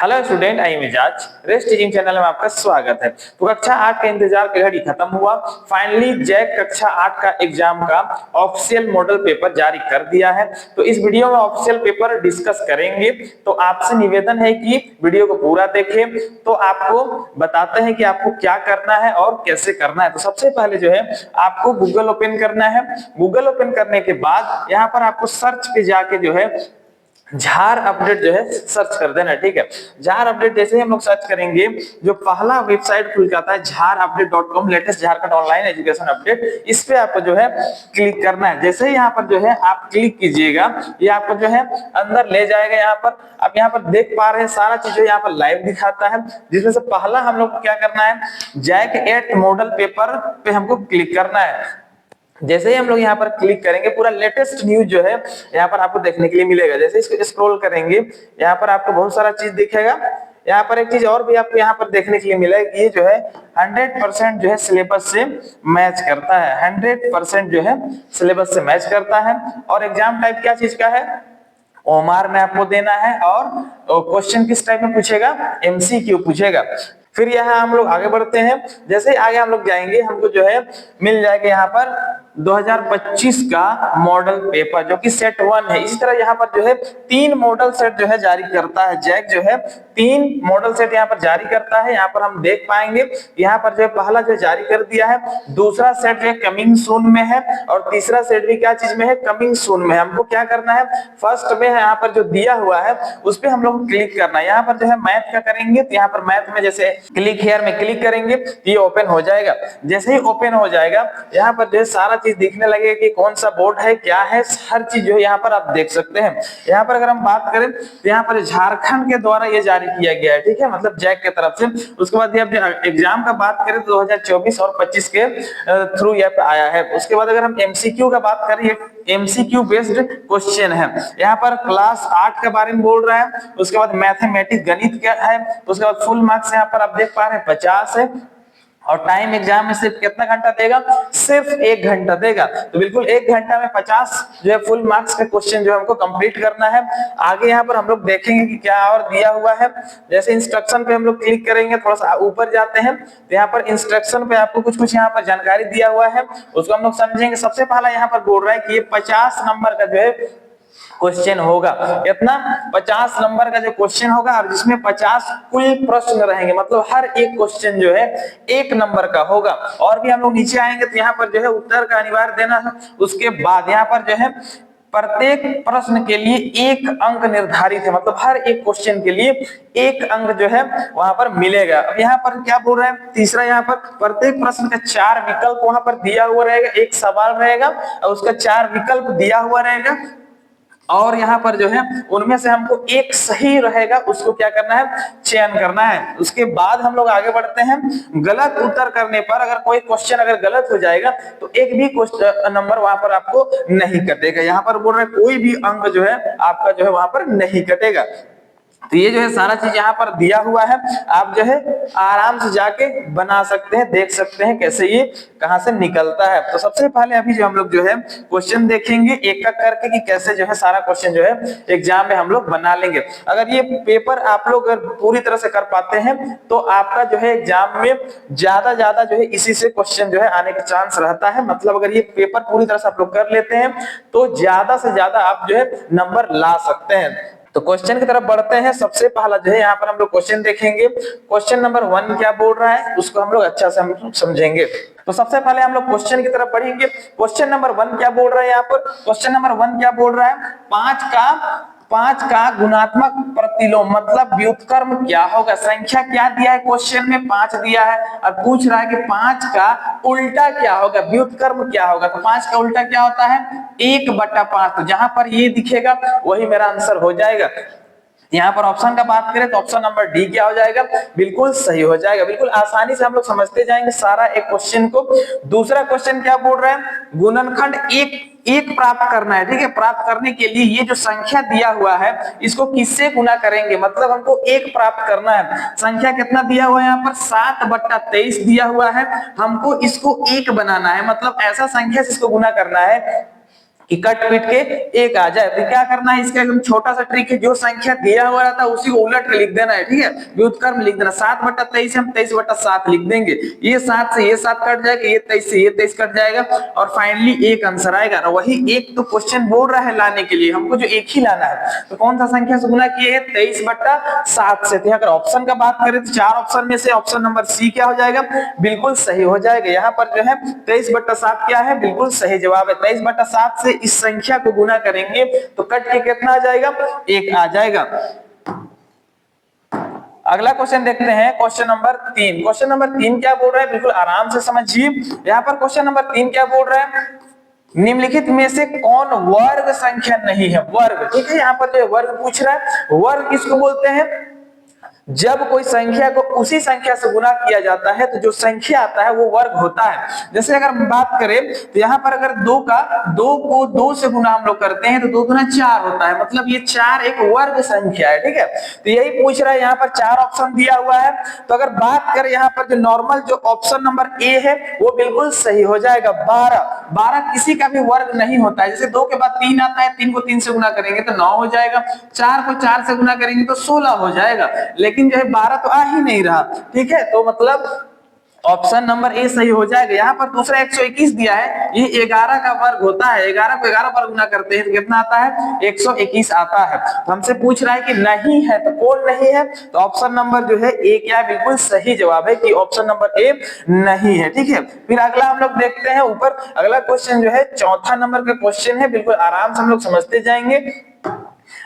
Hello student, आई मिजाज rest teaching channel में आपका स्वागत है। तो कक्षा 8 का इंतजार की घड़ी खत्म हुआ। फाइनली जैक कक्षा 8 का एग्जाम का ऑफिशियल मॉडल पेपर जारी कर दिया है। तो इस वीडियो में ऑफिशियल पेपर डिस्कस करेंगे। तो आपसे निवेदन है कि वीडियो को पूरा देखें। तो आपको बताते हैं कि आपको क्या करना है और कैसे करना है। तो सबसे पहले जो है आपको गूगल ओपन करना है। गूगल ओपन करने के बाद यहाँ पर आपको सर्च पे जाके जो है झार अपडेट जो है सर्च कर देना। ठीक है, झार अपडेट जैसे ही हम लोग सर्च करेंगे जो पहला वेबसाइट खुल जाता है झारupdate.com, latest Jharkhand online education update, इस पे आपको जो है क्लिक करना है। जैसे ही यहाँ पर जो है आप क्लिक कीजिएगा ये आपको जो है अंदर ले जाएगा। यहाँ पर आप यहाँ पर देख पा रहे हैं सारा चीज जो यहाँ पर लाइव दिखाता है, जिसमें से पहला हम लोग को क्या करना है, जैक 8 मॉडल पेपर पे हमको क्लिक करना है। जैसे ही हम लोग यहाँ पर क्लिक करेंगे पूरा लेटेस्ट न्यूज जो है यहाँ पर आपको देखने के लिए मिलेगा। जैसे इसको स्क्रॉल करेंगे यहाँ पर आपको बहुत सारा चीज दिखेगा। यहाँ पर एक चीज और भी आपको यहाँ पर देखने के लिए मिलेगा, ये जो है 100% जो है सिलेबस से मैच करता है। 100% जो है सिलेबस से मैच करता है। और एग्जाम टाइप क्या चीज का है, ओमार में आपको देना है। और क्वेश्चन किस टाइप में पूछेगा, एमसीक्यू पूछेगा। फिर यहाँ हम लोग आगे बढ़ते हैं। जैसे ही आगे हम लोग जाएंगे हमको जो है मिल जाएगा यहाँ पर 2025 का मॉडल पेपर जो कि सेट 1 है। इसी तरह यहाँ पर जो है 3 मॉडल सेट जो है जारी करता है। जैक जो है 3 मॉडल सेट यहाँ पर जारी करता है। यहाँ पर हम देख पाएंगे यहाँ पर जो पहला जो जारी कर दिया है, दूसरा सेट जो है कमिंग सून में है, और तीसरा सेट भी क्या चीज में है, कमिंग सून में। हमको क्या करना है, फर्स्ट में है यहाँ पर जो दिया हुआ है उस पर हम लोग क्लिक करना है। यहाँ पर जो है मैथ का करेंगे तो यहाँ पर मैथ में जैसे क्लिक हियर में क्लिक करेंगे ये ओपन हो जाएगा। जैसे ही ओपन हो जाएगा यहाँ पर जो है सारा चीज दिखने लगेगा कि कौन सा बोर्ड है, क्या है, हर चीज जो है यहाँ पर आप देख सकते हैं। यहाँ पर अगर हम बात करें तो यहाँ पर झारखंड के द्वारा ये जारी किया गया है। ठीक है, मतलब जैक के तरफ से। उसके बाद एग्जाम का बात करें तो 2024 और 25 के थ्रू ये आया है। उसके बाद अगर हम एमसीक्यू का बात करें, एमसीक्यू बेस्ड क्वेश्चन है। यहाँ पर क्लास 8 के बारे में बोल रहा है। उसके बाद मैथमेटिक्स गणित क्या है। उसके बाद फुल मार्क्स यहाँ पर आप देख पा रहे हैं 50 है। और टाइम एग्जाम में सिर्फ कितना घंटा देगा, सिर्फ 1 घंटा देगा। तो बिल्कुल 1 घंटा में 50 जो है फुल मार्क्स का क्वेश्चन जो है हमको कंप्लीट करना है। आगे यहाँ पर हम लोग देखेंगे कि क्या और दिया हुआ है। जैसे इंस्ट्रक्शन पे हम लोग क्लिक करेंगे, थोड़ा सा ऊपर जाते हैं तो यहाँ पर इंस्ट्रक्शन पे आपको कुछ कुछ यहाँ पर जानकारी दिया हुआ है, उसको हम लोग समझेंगे। सबसे पहला यहाँ पर बोल रहा है कि ये 50 नंबर का जो है क्वेश्चन होगा। कितना, 50 नंबर का जो क्वेश्चन होगा, और जिसमें 50 कुल प्रश्न रहेंगे। मतलब हर एक क्वेश्चन जो है 1 नंबर का होगा। और भी हम लोग नीचे आएंगे तो यहाँ पर जो है उत्तर का अनिवार्य देना है। उसके बाद यहाँ पर जो है प्रत्येक प्रश्न के लिए 1 अंक निर्धारित है। मतलब हर एक क्वेश्चन के लिए 1 अंक जो है वहां पर मिलेगा। अब यहाँ पर क्या बोल रहे हैं, तीसरा यहाँ पर प्रत्येक प्रश्न का 4 विकल्प वहां पर दिया हुआ रहेगा। एक सवाल रहेगा और उसका 4 विकल्प दिया हुआ रहेगा। और यहाँ पर जो है उनमें से हमको एक सही रहेगा, उसको क्या करना है, चयन करना है। उसके बाद हम लोग आगे बढ़ते हैं। गलत उत्तर करने पर अगर कोई क्वेश्चन अगर गलत हो जाएगा तो एक भी क्वेश्चन नंबर वहां पर आपको नहीं कटेगा। यहाँ पर बोल रहे कोई भी अंक जो है आपका जो है वहां पर नहीं कटेगा। तो ये जो है सारा चीज यहाँ पर दिया हुआ है। आप जो है आराम से जाके बना सकते हैं, देख सकते हैं कैसे ये कहां से निकलता है। तो सबसे पहले अभी जो हम लोग जो है क्वेश्चन देखेंगे एक एक करके कि कैसे जो है सारा क्वेश्चन जो है एग्जाम में हम लोग बना लेंगे। अगर ये पेपर आप लोग अगर पूरी तरह से कर पाते हैं तो आपका जो है एग्जाम में ज्यादा जो है इसी से क्वेश्चन जो है आने का चांस रहता है। मतलब अगर ये पेपर पूरी तरह से आप लोग कर लेते हैं तो ज्यादा से ज्यादा आप जो है नंबर ला सकते हैं। तो क्वेश्चन की तरफ बढ़ते हैं। सबसे पहला जो है यहाँ पर हम लोग क्वेश्चन देखेंगे। क्वेश्चन नंबर 1 क्या बोल रहा है उसको हम लोग अच्छा से हम समझेंगे। तो सबसे पहले हम लोग क्वेश्चन की तरफ बढ़ेंगे। क्वेश्चन नंबर 1 क्या बोल रहा है, यहाँ पर क्वेश्चन नंबर 1 क्या बोल रहा है, 5 का गुणात्मक प्रतिलोम मतलब व्युत्क्रम क्या होगा। संख्या क्या दिया है क्वेश्चन में, 5 दिया है और पूछ रहा है कि 5 का उल्टा क्या होगा, व्युत्क्रम क्या होगा। तो 5 का उल्टा क्या होता है, 1/5। तो जहां पर ये दिखेगा वही मेरा आंसर हो जाएगा। यहाँ पर ऑप्शन का बात करें तो ऑप्शन नंबर डी क्या हो जाएगा, बिल्कुल सही हो जाएगा। बिल्कुल आसानी से हम लोग समझते जाएंगे सारा एक क्वेश्चन को। दूसरा क्वेश्चन क्या बोल रहे हैं, गुणनखंड एक प्राप्त करना है। ठीक है, प्राप्त करने के लिए ये जो संख्या दिया हुआ है इसको किससे गुना करेंगे, मतलब हमको 1 प्राप्त करना है। संख्या कितना दिया हुआ है यहाँ पर, 7/23 दिया हुआ है। हमको इसको 1 बनाना है, मतलब ऐसा संख्या से इसको गुना करना है कि कट पीट के एक आ जाए। तो क्या करना है, इसका एकदम छोटा सा ट्रिक है, जो संख्या दिया हुआ रहता है उसी को उलट के लिख देना है, ठीक है, व्युत्क्रम लिख देना। 7/23 हम 23/7 लिख देंगे, ये 7 से ये 7 कट जाएगा, ये 23 से ये 23 कट जाएगा और फाइनली एक आंसर आएगा। वही एक तो क्वेश्चन बोल रहा है लाने के लिए, हमको जो एक ही लाना है, तो कौन सा संख्या से गुना किए हैं, 23/7 से। अगर ऑप्शन का बात करें तो 4 ऑप्शन में से ऑप्शन नंबर सी क्या हो जाएगा, बिल्कुल सही हो जाएगा। यहाँ पर जो है 23/7 क्या है, बिल्कुल सही जवाब है। 23/7 से इस संख्या को गुना करेंगे तो कट के कितना आ जाएगा, एक आ जाएगा। अगला क्वेश्चन देखते हैं, क्वेश्चन नंबर 3। क्वेश्चन नंबर 3 क्या बोल रहा है, बिल्कुल आराम से समझिए। यहाँ पर क्वेश्चन नंबर 3 क्या बोल रहा है, निम्नलिखित में से कौन वर्ग संख्या नहीं है, वर्ग, ठीक है। यहाँ पर जो वर्ग पूछ रहा है, वर्ग किसको बोलते हैं, जब कोई संख्या को उसी संख्या से गुना किया जाता है तो जो संख्या आता है वो वर्ग होता है। जैसे अगर हम बात करें तो यहाँ पर अगर 2 को 2 से गुना हम लोग करते हैं तो 2 गुना 4 होता है, मतलब ये 4 एक वर्ग संख्या है, ठीक है। तो यही पूछ रहा है, यहाँ पर 4 ऑप्शन दिया हुआ है। तो अगर बात करें यहाँ पर जो नॉर्मल जो ऑप्शन नंबर ए है वो बिल्कुल सही हो जाएगा। 12 किसी का भी वर्ग नहीं होता है। जैसे 2 के बाद 3 आता है, 3 को 3 से गुना करेंगे तो 9 हो जाएगा, 4 को 4 से गुना करेंगे तो 16 हो जाएगा, लेकिन जो है 12 तो आ ही नहीं रहा, ठीक है। तो मतलब ऑप्शन नंबर ए सही हो जाएगा। यहाँ पर दूसरा 121 दिया है, ये 11 का वर्ग होता है, 11 को 11 पर गुना करते हैं तो कितना आता है, 121 आता है। तो हमसे पूछ रहा है कि नहीं है, तो कौन नहीं है, तो ऑप्शन नंबर जो है ए क्या है, बिल्कुल सही जवाब है कि ऑप्शन नंबर ए नहीं है, ठीक है। फिर अगला हम लोग देखते हैं ऊपर, अगला क्वेश्चन जो है चौथा नंबर का क्वेश्चन है, बिल्कुल आराम से हम लोग समझते जाएंगे।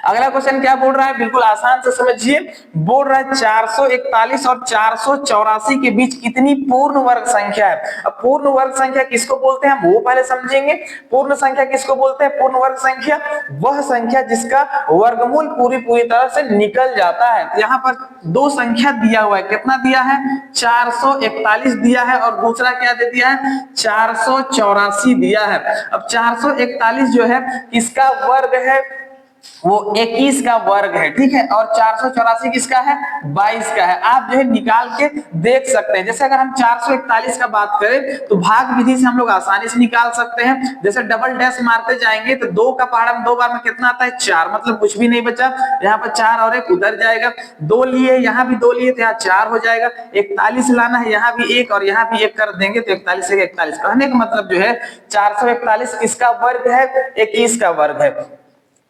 अगला क्वेश्चन क्या बोल रहा है, बिल्कुल आसान से समझिए। बोल रहा है 441 और 484 के बीच कितनी पूर्ण वर्ग संख्या है। अब पूर्ण वर्ग संख्या किसको बोलते हैं वो पहले समझेंगे। पूर्ण संख्या किसको बोलते हैं, पूर्ण वर्ग संख्या वह संख्या जिसका वर्गमूल पूरी तरह से निकल जाता है। तो यहाँ पर 2 संख्या दिया हुआ है, कितना दिया है, 441 दिया है और दूसरा क्या दे दिया है, 484 दिया है। अब 441 जो है किसका वर्ग है, वो 21 का वर्ग है, ठीक है, और 484 किसका है, 22 का है। आप जो है निकाल के देख सकते हैं। जैसे अगर हम 441 का बात करें तो भाग विधि से हम लोग आसानी से निकाल सकते हैं। जैसे डबल डैश मारते जाएंगे तो 2 का पहाड़ा में 2 बार में कितना आता है, 4, मतलब कुछ भी नहीं बचा, यहाँ पर 4 और 1 उधर जाएगा। 2 लिए, यहाँ भी 2 लिए तो यहाँ 4 हो जाएगा। 41 लाना है, यहाँ भी 1 और यहाँ भी 1 कर देंगे तो 41 से 41। कहने का मतलब जो है 441 किसका वर्ग है, 21 का वर्ग है।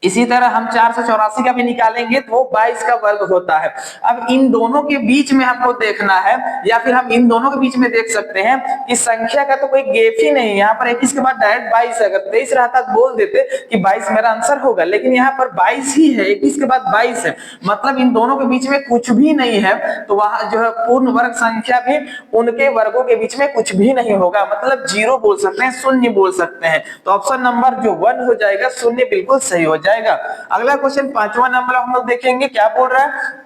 इसी तरह हम 484 का भी निकालेंगे तो वो 22 का वर्ग होता है। अब इन दोनों के बीच में हमको देखना है, या फिर हम इन दोनों के बीच में देख सकते हैं कि संख्या का तो कोई गेप ही नहीं है। यहाँ पर 21 के बाद डायरेक्ट 22 है, अगर 23 रहता तो बोल देते कि 22 मेरा आंसर होगा, लेकिन यहाँ पर 22 ही है, 21 के बाद 22 है, मतलब इन दोनों के बीच में कुछ भी नहीं है। तो वहां जो है पूर्ण वर्ग संख्या भी उनके वर्गों के बीच में कुछ भी नहीं होगा, मतलब 0 बोल सकते हैं, शून्य बोल सकते हैं। तो ऑप्शन नंबर जो 1 हो जाएगा, शून्य बिल्कुल सही हो जाएगा। अगला क्वेश्चन 5वां नंबर हम लोग देखेंगे, क्या बोल रहा है,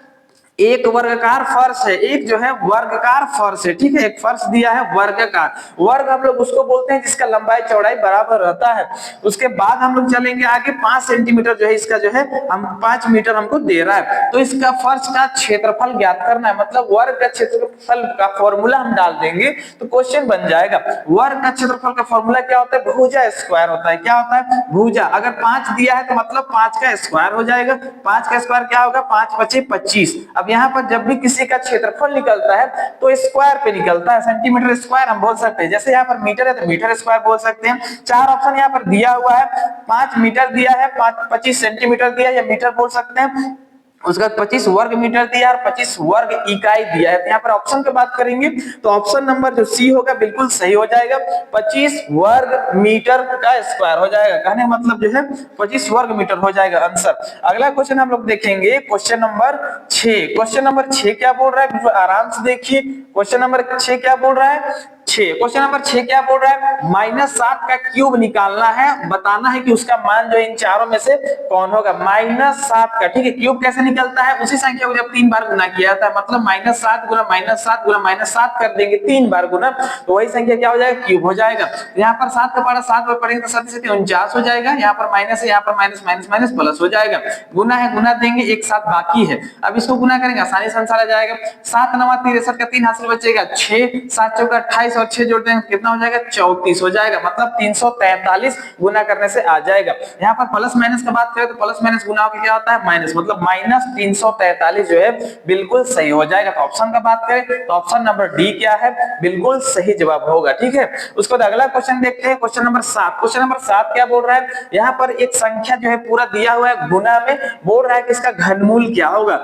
एक वर्गाकार फर्श है, एक जो है वर्गाकार फर्श है, ठीक है, एक फर्श दिया है वर्गाकार। वर्ग हम लोग उसको बोलते हैं जिसका लंबाई चौड़ाई बराबर रहता है। उसके बाद हम लोग चलेंगे आगे, 5 सेंटीमीटर जो है इसका जो है हम 5 मीटर हमको दे रहा है, तो इसका फर्श का क्षेत्रफल ज्ञात करना है, मतलब वर्ग का क्षेत्रफल का फॉर्मूला हम डाल देंगे तो क्वेश्चन बन जाएगा। वर्ग का क्षेत्रफल का फॉर्मूला क्या होता है, भुजा स्क्वायर होता है। क्या होता है, भुजा। अगर 5 दिया है तो मतलब 5 का स्क्वायर हो जाएगा। 5 का स्क्वायर क्या होगा, 5 × 5 = 25। अब यहाँ पर जब भी किसी का क्षेत्रफल निकलता है तो स्क्वायर पे निकलता है, सेंटीमीटर स्क्वायर हम बोल सकते हैं। जैसे यहाँ पर मीटर है तो मीटर स्क्वायर बोल सकते हैं। 4 ऑप्शन यहाँ पर दिया हुआ है, 5 मीटर दिया है, 25 सेंटीमीटर दिया है या मीटर बोल सकते हैं, उसका 25 वर्ग मीटर दिया और 25 वर्ग इकाई दिया है। तो यहाँ पर ऑप्शन की बात करेंगे तो ऑप्शन नंबर जो सी होगा बिल्कुल सही हो जाएगा, 25 वर्ग मीटर का स्क्वायर हो जाएगा। कहने का मतलब जो है 25 वर्ग मीटर हो जाएगा आंसर। अगला क्वेश्चन हम लोग देखेंगे, क्वेश्चन नंबर 6। क्वेश्चन नंबर 6 क्या बोल रहा है, बिल्कुल आराम से देखिए। क्वेश्चन नंबर 6 क्या बोल रहा है, 6, क्वेश्चन नंबर 6 क्या बोल रहा है, -7 का क्यूब निकालना है, बताना है कि उसका मान जो इन चारों में से कौन होगा। -7 का, ठीक है, क्यूब कैसे निकलता है, उसी संख्या को जब 3 बार गुना किया था, मतलब -7 गुना -7 गुना -7 कर देंगे 3 बार गुना, तो वही संख्या क्या हो जाएगा, क्यूब हो जाएगा। यहाँ पर 7 का पढ़ा 7 बार पढ़ेंगे तो 7 से 49 हो जाएगा। यहाँ पर माइनस है, यहाँ पर माइनस माइनस माइनस प्लस हो जाएगा। गुना है, गुना देंगे, एक साथ बाकी है। अब इसको गुना करेंगे, आसानी से आंसर आ जाएगा। 7 × 9 = 63 का 3 हाथ से बचेगा, 6 7 × 4 = 28 और 6 जोड़ते हैं कितना हो जाएगा 34 हो जाएगा, मतलब 343 गुना करने से आ जाएगा। यहाँ पर प्लस माइनस की बात करें तो प्लस माइनस गुना होकर क्या होता है माइनस, मतलब माइनस 343 जो है बिल्कुल सही हो जाएगा। तो ऑप्शन का बात करें तो ऑप्शन नंबर डी क्या है, बिल्कुल सही जवाब होगा। ठीक है, उसके बाद अगला क्वेश्चन देखते हैं, क्वेश्चन नंबर 7। क्वेश्चन नंबर 7 क्या बोल रहा है, यहाँ पर एक संख्या जो है पूरा दिया हुआ है गुना में, बोल रहा है कि इसका घनमूल क्या होगा।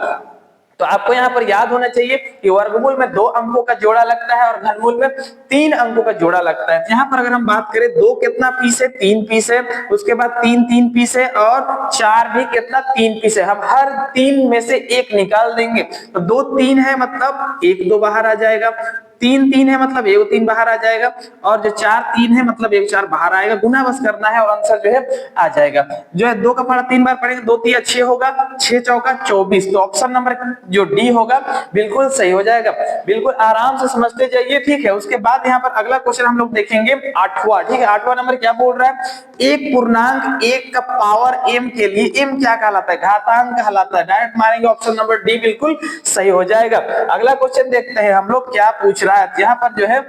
तो आपको यहाँ पर याद होना चाहिए कि वर्गमूल में 2 अंकों का जोड़ा लगता है और घनमूल में 3 अंकों का जोड़ा लगता है। यहाँ पर अगर हम बात करें 2 कितना पीस है 3 पीस है, उसके बाद 3 पीस है और 4 भी कितना 3 पीस है। हम हर 3 में से एक निकाल देंगे, तो 2 3 है मतलब 1 2 बाहर आ जाएगा, 3 3 है मतलब 1 3 बाहर आ जाएगा, और जो 4 3 है मतलब 1 4 बाहर आएगा। गुना बस करना है और आंसर जो है आ जाएगा। जो है 2 का पढ़ा 3 बार पढ़ेंगे, 2 3 6 होगा, 6 चौका 24। तो ऑप्शन नंबर जो डी होगा बिल्कुल सही हो जाएगा। बिल्कुल आराम से समझते जाइए। ठीक है, उसके बाद यहाँ पर अगला क्वेश्चन हम लोग देखेंगे 8वां। ठीक है, 8वां नंबर क्या बोल रहा है, एक पूर्णांक 1 का पावर m के लिए m क्या कहलाता है, घातांक कहलाता है। डायरेक्ट मारेंगे ऑप्शन नंबर डी बिल्कुल सही हो जाएगा। अगला क्वेश्चन देखते हैं हम लोग क्या पूछ रहा है। यहाँ पर जो है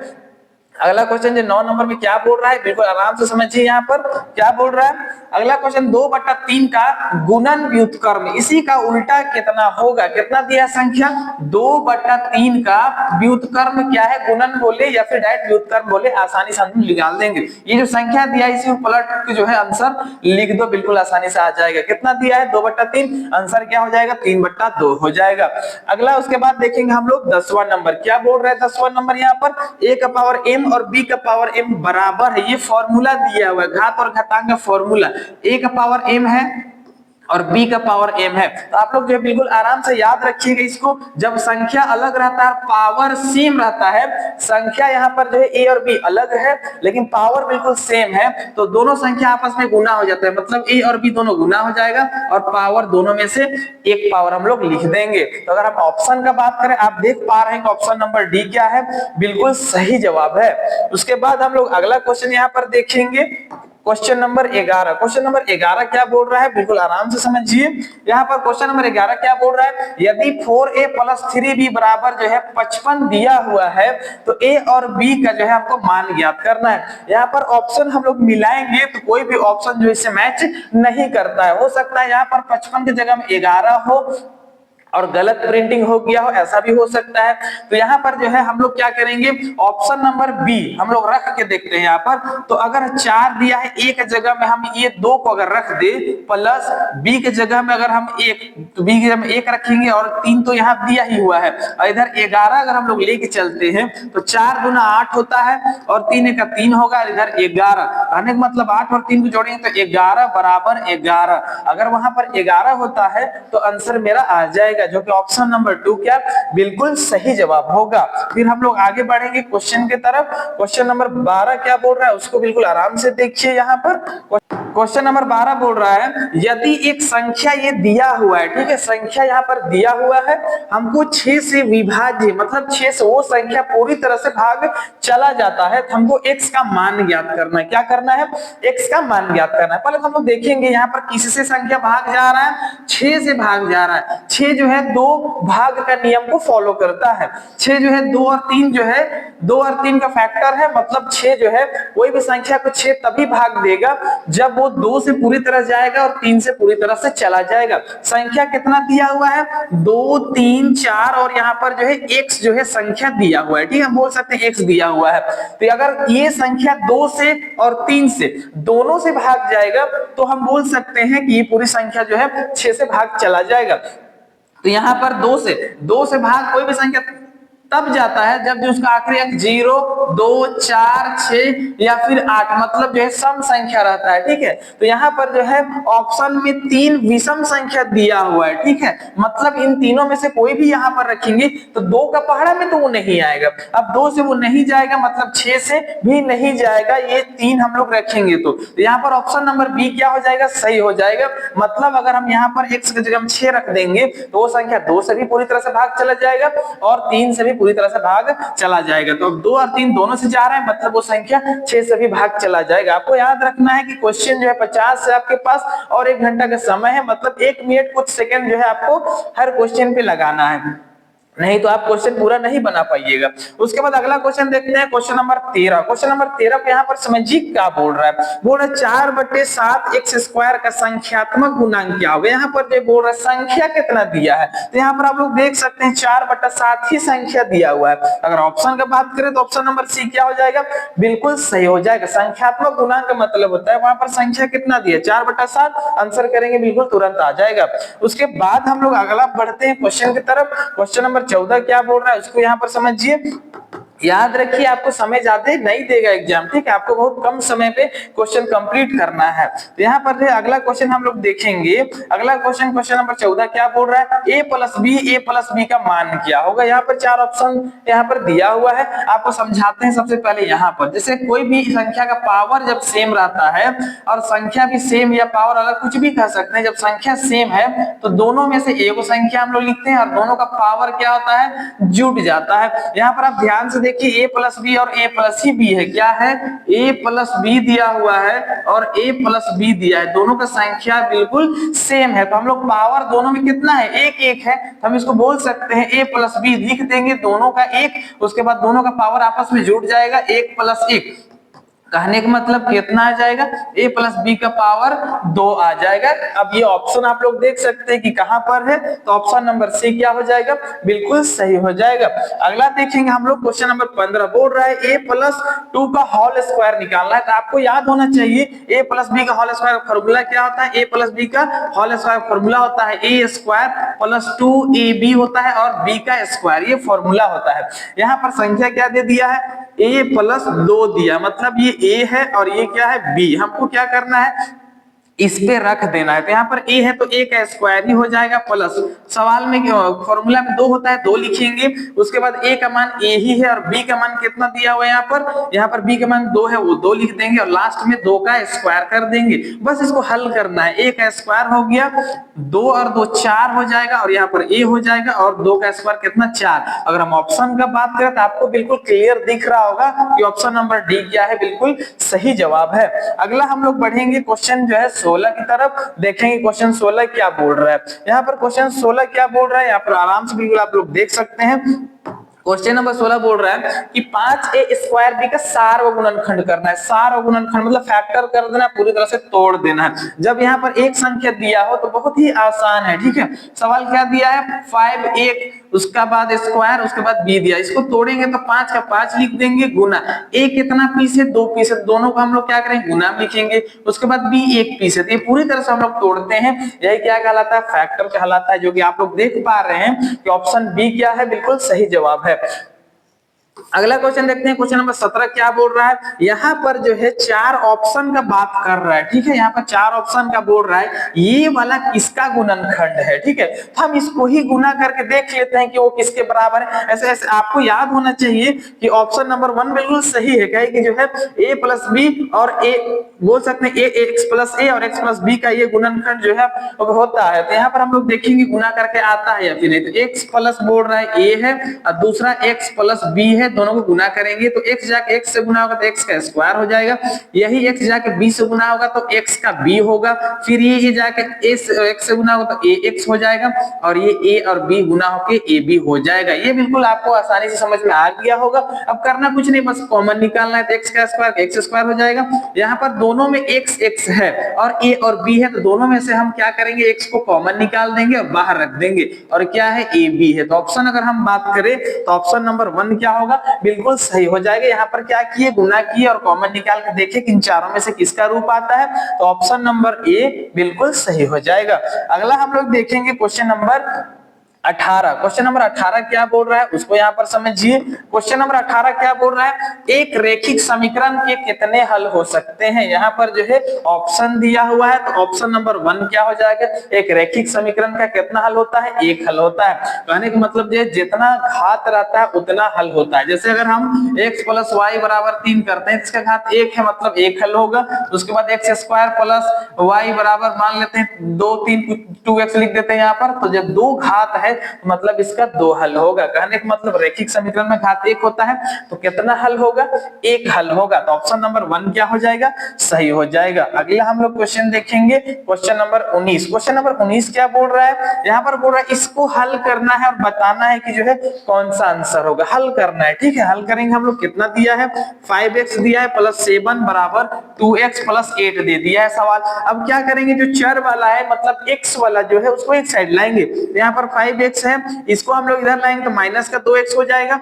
अगला क्वेश्चन जो 9 नंबर में क्या बोल रहा है, बिल्कुल आराम से समझिए। यहाँ पर क्या बोल रहा है, अगला क्वेश्चन 2/3 का गुणन व्युत्क्रम, इसी का उल्टा कितना होगा। कितना दिया है संख्या 2/3 का व्युत्क्रम क्या है, गुणन बोले या फिर डायरेक्ट व्युत्क्रम बोले, आसानी से हम निकाल देंगे। ये जो संख्या दिया है इसी को पलट के जो है आंसर लिख दो, बिल्कुल आसानी से आ जाएगा। कितना दिया है 2/3, आंसर क्या हो जाएगा 3/2 हो जाएगा। अगला उसके बाद देखेंगे हम लोग 10वां नंबर क्या बोल रहे हैं। 10वां नंबर यहाँ पर a का पावर m और b का पावर m बराबर है, ये फॉर्मूला दिया हुआ है, घात और घातांक का फॉर्मूला। a का पावर m है और b का पावर m है। तो आप लोग जो है बिल्कुल आराम से याद रखिएगा इसको। जब संख्या अलग रहता है पावर सेम रहता है, संख्या यहाँ पर जो है a और b अलग है लेकिन पावर बिल्कुल सेम है, तो दोनों संख्या आपस में गुना हो जाता है, मतलब a और b दोनों गुना हो जाएगा और पावर दोनों में से एक पावर हम लोग लिख देंगे। तो अगर हम ऑप्शन का बात करें, आप देख पा रहे हैं कि ऑप्शन नंबर डी क्या है, बिल्कुल सही जवाब है। उसके बाद हम लोग अगला क्वेश्चन यहाँ पर देखेंगे, क्वेश्चन नंबर 11। क्वेश्चन नंबर 11 क्या बोल रहा है, बिल्कुल आराम से समझिए। यहाँ पर क्वेश्चन नंबर 11 क्या बोल रहा है, यदि 4a + 3b बराबर जो है 55 दिया हुआ है तो a और b का जो है आपको मान ज्ञात करना है। यहाँ पर ऑप्शन हम लोग मिलाएंगे तो कोई भी ऑप्शन जो इससे मैच नहीं करता है। हो सकता है यहाँ पर 55 की जगह में 11 हो और गलत प्रिंटिंग हो गया हो, ऐसा भी हो सकता है। तो यहाँ पर जो है हम लोग क्या करेंगे, ऑप्शन नंबर बी हम लोग रख के देखते हैं। यहाँ पर तो अगर 4 दिया है a की जगह में हम ये 2 को अगर रख दे, प्लस b की जगह में अगर हम 1, तो b की जगह में 1 रखेंगे और 3 तो यहाँ दिया ही हुआ है, और इधर 11 अगर हम लोग लेके चलते हैं तो 4 दूना 8 होता है और 3 का 3 होगा, इधर 11 कहने का मतलब 8 और 3 को जोड़ेंगे तो 11 बराबर 11। अगर वहां पर 11 होता है तो आंसर मेरा आ जाएगा, जो कि ऑप्शन नंबर 2 क्या बिल्कुल सही जवाब होगा। फिर हम लोग आगे बढ़ेंगे क्वेश्चन की तरफ। क्वेश्चन नंबर 12 क्या बोल रहा है उसको बिल्कुल आराम से देखिए। यहाँ पर क्वेश्चन नंबर 12 बोल रहा है, यदि एक संख्या ये दिया हुआ है, ठीक है, संख्या यहाँ पर दिया हुआ है, हमको 6 से विभाज्य मतलब 6 से वो संख्या पूरी तरह से भाग चला जाता है, तो हमको x का मान ज्ञात करना है। क्या करना है, x का मान ज्ञात करना है। पहले हम लोग देखेंगे यहाँ पर किससे संख्या भाग जा रहा है, 6 से भाग जा रहा है। 6 जो है 2 भाग का नियम को फॉलो करता है। 6 जो है 2 और 3 जो है 2 और 3 का फैक्टर है, मतलब 6 जो है कोई भी संख्या को 6 तभी भाग देगा जब वो 2 से पूरी तरह जाएगा और 3 से पूरी तरह से चला जाएगा। संख्या कितना दिया हुआ है 2 3 4 और यहाँ पर जो है x जो है संख्या दिया हुआ है, ठीक है, बोल सकते हैं x दिया हुआ है। तो अगर ये संख्या 2 से और 3 से दोनों से भाग जाएगा तो हम बोल सकते हैं कि ये पूरी संख्या जो है 6 से भाग चला जाएगा। तो यहाँ पर 2 से भाग कोई भी संख्या तब जाता है जब जो उसका आखिरी अंक 0 2 4 6 या फिर 8 मतलब जो है सम संख्या रहता है, ठीक है। तो यहाँ पर जो है ऑप्शन में 3 विषम संख्या दिया हुआ है, ठीक है, मतलब इन तीनों में से कोई भी यहाँ पर रखेंगे तो 2 का पहाड़ा में तो वो नहीं आएगा। अब 2 से वो नहीं जाएगा मतलब 6 से भी नहीं जाएगा, ये 3 हम लोग रखेंगे तो यहाँ पर ऑप्शन नंबर बी क्या हो जाएगा, सही हो जाएगा। मतलब अगर हम यहाँ पर x की जगह हम 6 रख देंगे तो वो संख्या 2 से भी पूरी तरह से भाग चला जाएगा और 3 से भी पूरी तरह से भाग चला जाएगा। तो अब 2 और 3 दोनों से जा रहा है मतलब वो संख्या 6 से भी भाग चला जाएगा। आपको याद रखना है कि क्वेश्चन जो है 50 से आपके पास और 1 घंटा का समय है, मतलब 1 मिनट कुछ सेकंड जो है आपको हर क्वेश्चन पे लगाना है। नहीं तो आप क्वेश्चन पूरा नहीं बना पाइएगा। उसके बाद अगला क्वेश्चन देखते हैं, क्वेश्चन नंबर 13। क्वेश्चन नंबर 13 को यहाँ पर समझिए क्या बोल रहा है। बोल रहा है 4/7 एक्स स्क्वायर का संख्यात्मक गुणांक क्या होगा। यहाँ पर जो बोल रहा है संख्या कितना दिया है, तो यहाँ पर आप लोग देख सकते हैं 4/7 ही संख्या दिया हुआ है। अगर ऑप्शन का बात करें तो ऑप्शन नंबर सी क्या हो जाएगा, बिल्कुल सही हो जाएगा। संख्यात्मक गुणांक का मतलब होता है वहां पर संख्या कितना दिया, 4/7। आंसर करेंगे बिल्कुल तुरंत आ जाएगा। उसके बाद हम लोग अगला बढ़ते हैं क्वेश्चन की तरफ। क्वेश्चन नंबर 14 क्या बोल रहा है उसको यहाँ पर समझिए। याद रखिए आपको समय ज्यादा नहीं देगा एग्जाम, ठीक है, आपको बहुत कम समय पे क्वेश्चन कंप्लीट करना है। तो यहाँ पर अगला क्वेश्चन हम लोग देखेंगे। अगला क्वेश्चन, क्वेश्चन नंबर 14 क्या बोल रहा है, a प्लस बी का मान क्या होगा। यहाँ पर 4 ऑप्शन यहाँ पर दिया हुआ है, आपको समझाते हैं। सबसे पहले यहाँ पर जैसे कोई भी संख्या का पावर जब सेम रहता है और संख्या भी सेम या पावर अलग कुछ भी कह सकते हैं, जब संख्या सेम है तो दोनों में से एक संख्या हम लोग लिखते हैं और दोनों का पावर क्या होता है, जुट जाता है। यहाँ पर आप ध्यान से देखिए a प्लस बी और a प्लस ही बी है, क्या है, a प्लस बी दिया हुआ है और a प्लस बी दिया है, दोनों का संख्या बिल्कुल सेम है। तो हम लोग पावर दोनों में कितना है, एक एक है, तो हम इसको बोल सकते हैं a प्लस बी, लिख देंगे दोनों का एक, उसके बाद दोनों का पावर आपस में जुड़ जाएगा 1 + 1। कहने का मतलब कितना आ जाएगा, a प्लस बी का पावर 2 आ जाएगा। अब ये ऑप्शन आप लोग देख सकते हैं कि कहां पर है, तो ऑप्शन नंबर सी क्या हो जाएगा, बिल्कुल सही हो जाएगा। अगला देखेंगे हम लोग, क्वेश्चन नंबर 15 बोल रहा है a + 2 का होल स्क्वायर निकालना है। तो आपको याद होना चाहिए a + b का होल स्क्वायर फॉर्मूला क्या होता है, a + b का होल स्क्वायर फॉर्मूला होता है a² + 2ab होता है और b का स्क्वायर, ये फॉर्मूला होता है। यहाँ पर संख्या क्या दे दिया है, a + 2 दिया, मतलब ये a है और ये क्या है, b। हमको क्या करना है, इस पे रख देना है। तो यहाँ पर a है तो a का स्क्वायर ही हो जाएगा, प्लस सवाल में फॉर्मूला में 2 होता है 2 लिखेंगे। उसके बाद a का मान a ही है और b का मान कितना दिया हुआ है, यहाँ पर b का मान 2 है, वो 2 लिख देंगे और लास्ट में 2 का स्क्वायर कर देंगे। बस इसको हल करना है, a का स्क्वायर हो गया 2 और 2 4 हो जाएगा और यहाँ पर a हो जाएगा और 2 का स्क्वायर कितना 4। अगर हम ऑप्शन का बात करें तो आपको बिल्कुल क्लियर दिख रहा होगा कि ऑप्शन नंबर डी क्या है, बिल्कुल सही जवाब है। अगला हम लोग बढ़ेंगे क्वेश्चन जो है 16 की तरफ, देखेंगे क्वेश्चन 16 क्या बोल रहा है। यहाँ पर क्वेश्चन 16 क्या बोल रहा है, यहाँ पर आराम से बिल्कुल आप लोग देख सकते हैं। क्वेश्चन नंबर 16 बोल रहा है कि 5a² b का सार्वगुणनखंड करना है। सार्वगुणनखंड मतलब फैक्टर कर देना, पूरी तरह से तोड़ देना है। जब यहाँ पर एक संख्या दिया हो तो बहुत ही आसान है, ठीक है। सवाल क्या दिया है, 5 1 उसका बाद स्क्वायर उसके बाद b दिया, इसको तोड़ेंगे तो 5 का 5 लिख देंगे गुना, a कितना पीस है 2 पीस है, दोनों को हम लोग क्या करेंगे गुना में लिखेंगे। उसके बाद b 1 पीस है, तो ये पूरी तरह से हम लोग तोड़ते हैं, यही क्या कहलाता है, फैक्टर कहलाता है, जो कि आप लोग देख पा रहे हैं कि ऑप्शन बी क्या है, बिल्कुल सही जवाब है। अगला क्वेश्चन देखते हैं, क्वेश्चन नंबर 17 क्या बोल रहा है। यहाँ पर जो है 4 ऑप्शन का बात कर रहा है, ठीक है। यहाँ पर 4 ऑप्शन का बोल रहा है ये वाला किसका गुणनखंड है, ठीक है। तो हम इसको ही गुना करके देख लेते हैं कि वो किसके बराबर है। ऐसे ऐसे आपको याद होना चाहिए कि ऑप्शन नंबर 1 बिल्कुल सही है, कि जो है a + b और a बोल सकते हैं x + a और x + b का ये गुणनखंड जो है होता है। तो यहाँ पर हम लोग देखेंगे गुना करके आता है या फिर नहीं। तो x प्लस बोल रहा है a है और दूसरा x + b है, दोनों को गुना करेंगे तो x जाके x से गुना होगा तो x का स्क्वायर हो जाएगा, यही x जाके b से गुना होगा तो x का b होगा, फिर ये जाके x से गुना होगा तो ax हो जाएगा और ये a और b गुना होके ab हो जाएगा। ये बिल्कुल आपको आसानी से समझ में आ गया होगा। अब करना कुछ नहीं, बस कॉमन निकालना है, तो x का स्क्वायर x स्क्वायर हो जाएगा। यहाँ पर दोनों में x x है और a और b है, तो दोनों में से हम क्या करेंगे, x को कॉमन निकाल देंगे और बाहर रख देंगे और क्या है ab है। तो ऑप्शन अगर हम बात करें तो ऑप्शन नंबर 1 क्या होगा, बिल्कुल सही हो जाएगा। यहाँ पर क्या किए, गुना किए और कॉमन निकाल के देखे कि इन चारों में से किसका रूप आता है, तो ऑप्शन नंबर ए बिल्कुल सही हो जाएगा। अगला हम लोग देखेंगे क्वेश्चन नंबर 18। क्वेश्चन नंबर 18 क्या बोल रहा है उसको यहाँ पर समझिए। क्वेश्चन नंबर 18 क्या बोल रहा है, एक रैखिक समीकरण के कितने हल हो सकते हैं। यहाँ पर जो है ऑप्शन दिया हुआ है, तो ऑप्शन नंबर 1 क्या हो जाएगा, एक रैखिक समीकरण का कितना हल होता है, एक हल होता है। कहने का मतलब जो जितना घात रहता है उतना हल होता है। जैसे अगर हम x + y = 3 करते हैं, इसका घात 1 है मतलब एक हल होगा। उसके बाद x² + y = मान लेते हैं 2 3 2x लिख देते हैं यहाँ पर, तो जब 2 घात है मतलब इसका 2 हल होगा। कहने का मतलब रैखिक समीकरण में घात 1 होता है तो कितना हल होगा, 1 हल होगा। तो ऑप्शन नंबर 1 क्या हो जाएगा, सही हो जाएगा। अगला हम लोग क्वेश्चन देखेंगे, क्वेश्चन नंबर 19। क्वेश्चन नंबर 19 क्या बोल रहा है, यहाँ पर बोल रहा है इसको हल करना है और बताना है कि जो है कौन सा आंसर होगा, हल करना है। ठीक है, हल करेंगे हम लोग। कितना दिया है, 5x दिया है प्लस 7 बराबर 2x प्लस 8 दे दिया है सवाल। अब क्या करेंगे, जो चर वाला है मतलब x वाला जो है उसको एक साइड लाएंगे। यहाँ पर 5x है, इसको हम लोग इधर लाएंगे तो माइनस का 2x हो जाएगा।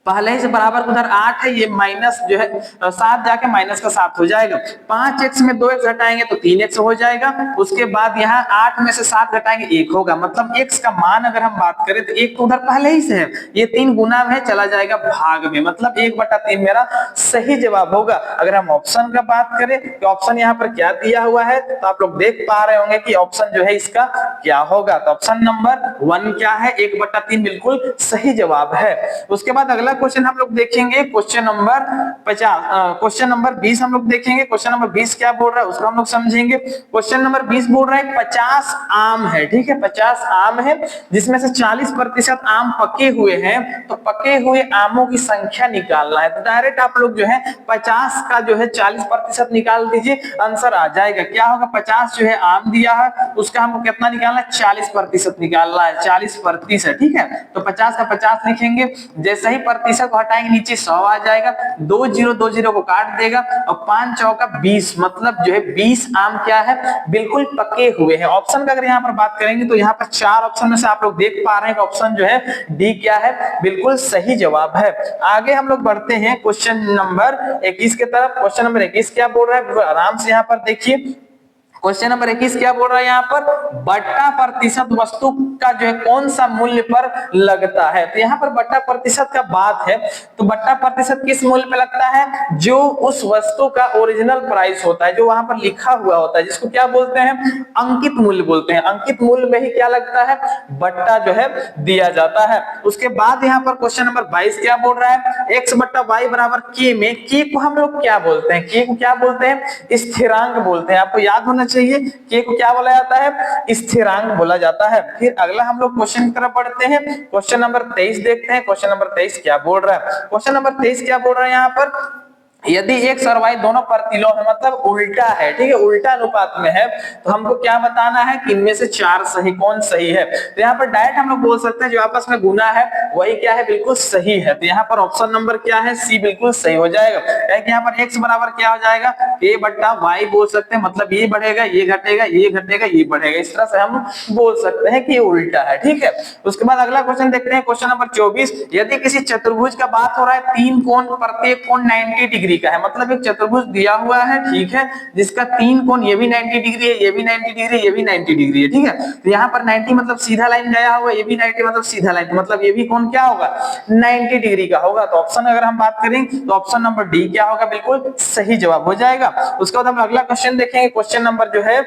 पहले ही से बराबर उधर 8 है, ये माइनस जो है 7 जाके माइनस का 7 हो जाएगा। 5x में 2x घटाएंगे तो 3x हो जाएगा। उसके बाद यहाँ 8 में से 7 घटाएंगे 1 होगा। मतलब x का मान अगर हम बात करें तो 1 तो उधर पहले ही से है, ये 3 गुना में चला जाएगा भाग में, मतलब 1/3 मेरा सही जवाब होगा। अगर हम ऑप्शन का बात करें तो ऑप्शन यहाँ पर क्या दिया हुआ है, तो आप लोग देख पा रहे होंगे कि ऑप्शन जो है इसका क्या होगा। तो ऑप्शन नंबर 1 क्या है, 1/3 बिल्कुल सही जवाब है। उसके बाद अगला क्वेश्चन हम लोग देखेंगे, क्वेश्चन नंबर 50, क्वेश्चन नंबर 20 हम लोग देखेंगे। क्वेश्चन नंबर 20 क्या बोल रहा है उसको हम लोग समझेंगे। क्वेश्चन नंबर 20 बोल रहा है 50 आम है। ठीक है, 50 आम है जिसमें से 40% आम पके हुए हैं, तो पके हुए आमों की संख्या निकालना है। तो डायरेक्ट आप लोग जो है 50 का जो है 40% निकाल दीजिए, आंसर आ जाएगा। क्या होगा, 50 जो है आम दिया है उसका हमको कितना निकालना है, 40% निकालना है, 40%। ठीक है, तो 50 का 50 लिखेंगे, जैसे ही प्रतिशत को हटाएंगे नीचे 100 आ जाएगा, 2 0 को काट देगा और 5 चौका 20, मतलब जो है 20 आम क्या है, बिल्कुल पके हुए हैं। ऑप्शन का अगर यहाँ पर बात करेंगे तो यहाँ पर 4 ऑप्शन में से आप लोग देख पा रहे हैं कि ऑप्शन जो है डी क्या है, बिल्कुल सही जवाब है। आगे हम लोग बढ़ते हैं क्वेश्चन नंबर 21 की तरफ। क्वेश्चन नंबर 21 क्या बोल रहा है, आराम से यहाँ पर देखिए। क्वेश्चन नंबर 21 क्या बोल रहा है, यहाँ पर बट्टा प्रतिशत वस्तु का जो है कौन सा मूल्य पर लगता है। तो यहाँ पर बट्टा प्रतिशत का बात है, तो बट्टा प्रतिशत किस मूल्य पे लगता है, जो उस वस्तु का ओरिजिनल प्राइस होता है, जो वहां पर लिखा हुआ होता है, जिसको क्या बोलते हैं, अंकित मूल्य बोलते हैं। अंकित मूल्य में ही क्या लगता है, बट्टा जो है दिया जाता है। उसके बाद यहाँ पर क्वेश्चन नंबर 22 क्या बोल रहा है, x/y बराबर k में k को हम लोग क्या बोलते हैं, k को क्या बोलते हैं, स्थिरांक बोलते हैं। आपको याद होना चाहिए k को क्या बोला जाता है, स्थिरांक बोला जाता है। फिर अगला हम लोग क्वेश्चन की तरफ बढ़ते हैं, क्वेश्चन नंबर 23 देखते हैं। क्वेश्चन नंबर 23 क्या बोल रहा है, क्वेश्चन नंबर 23 क्या बोल रहा है, यहाँ पर यदि x और y दोनों प्रतिलोम है, मतलब उल्टा है, ठीक है, उल्टा अनुपात में है, तो हमको क्या बताना है कि इनमें से 4 सही, कौन सही है। तो यहाँ पर डायरेक्ट हम लोग बोल सकते हैं जो आपस में गुना है वही क्या है, बिल्कुल सही है। तो यहाँ पर ऑप्शन नंबर क्या है, सी बिल्कुल सही हो जाएगा। यहाँ पर x बराबर क्या हो जाएगा, a/y बोल सकते हैं, मतलब ये बढ़ेगा, ये घटेगा, ये घटेगा, ये बढ़ेगा, इस तरह से हम बोल सकते हैं कि ये उल्टा है। ठीक है, उसके बाद अगला क्वेश्चन देखते हैं, क्वेश्चन नंबर 24। यदि किसी चतुर्भुज का बात हो रहा है, 3 कोण, प्रत्येक कोण 90 डिग्री का है, मतलब एक चतुर्भुज दिया हुआ है, ठीक है, जिसका 3 कोण, ये भी 90 डिग्री है, ये भी 90 डिग्री, ये भी 90 डिग्री है। ठीक है, तो यहाँ पर 90 मतलब सीधा लाइन गया हुआ, ये भी 90 मतलब सीधा लाइन, मतलब ये भी कोण क्या होगा, 90 डिग्री का होगा। तो ऑप्शन अगर हम बात करें तो ऑप्शन नंबर डी क्या होगा, बिल्कुल सही जवाब हो जाएगा। उसके बाद हम अगला क्वेश्चन देखेंगे, क्वेश्चन नंबर जो है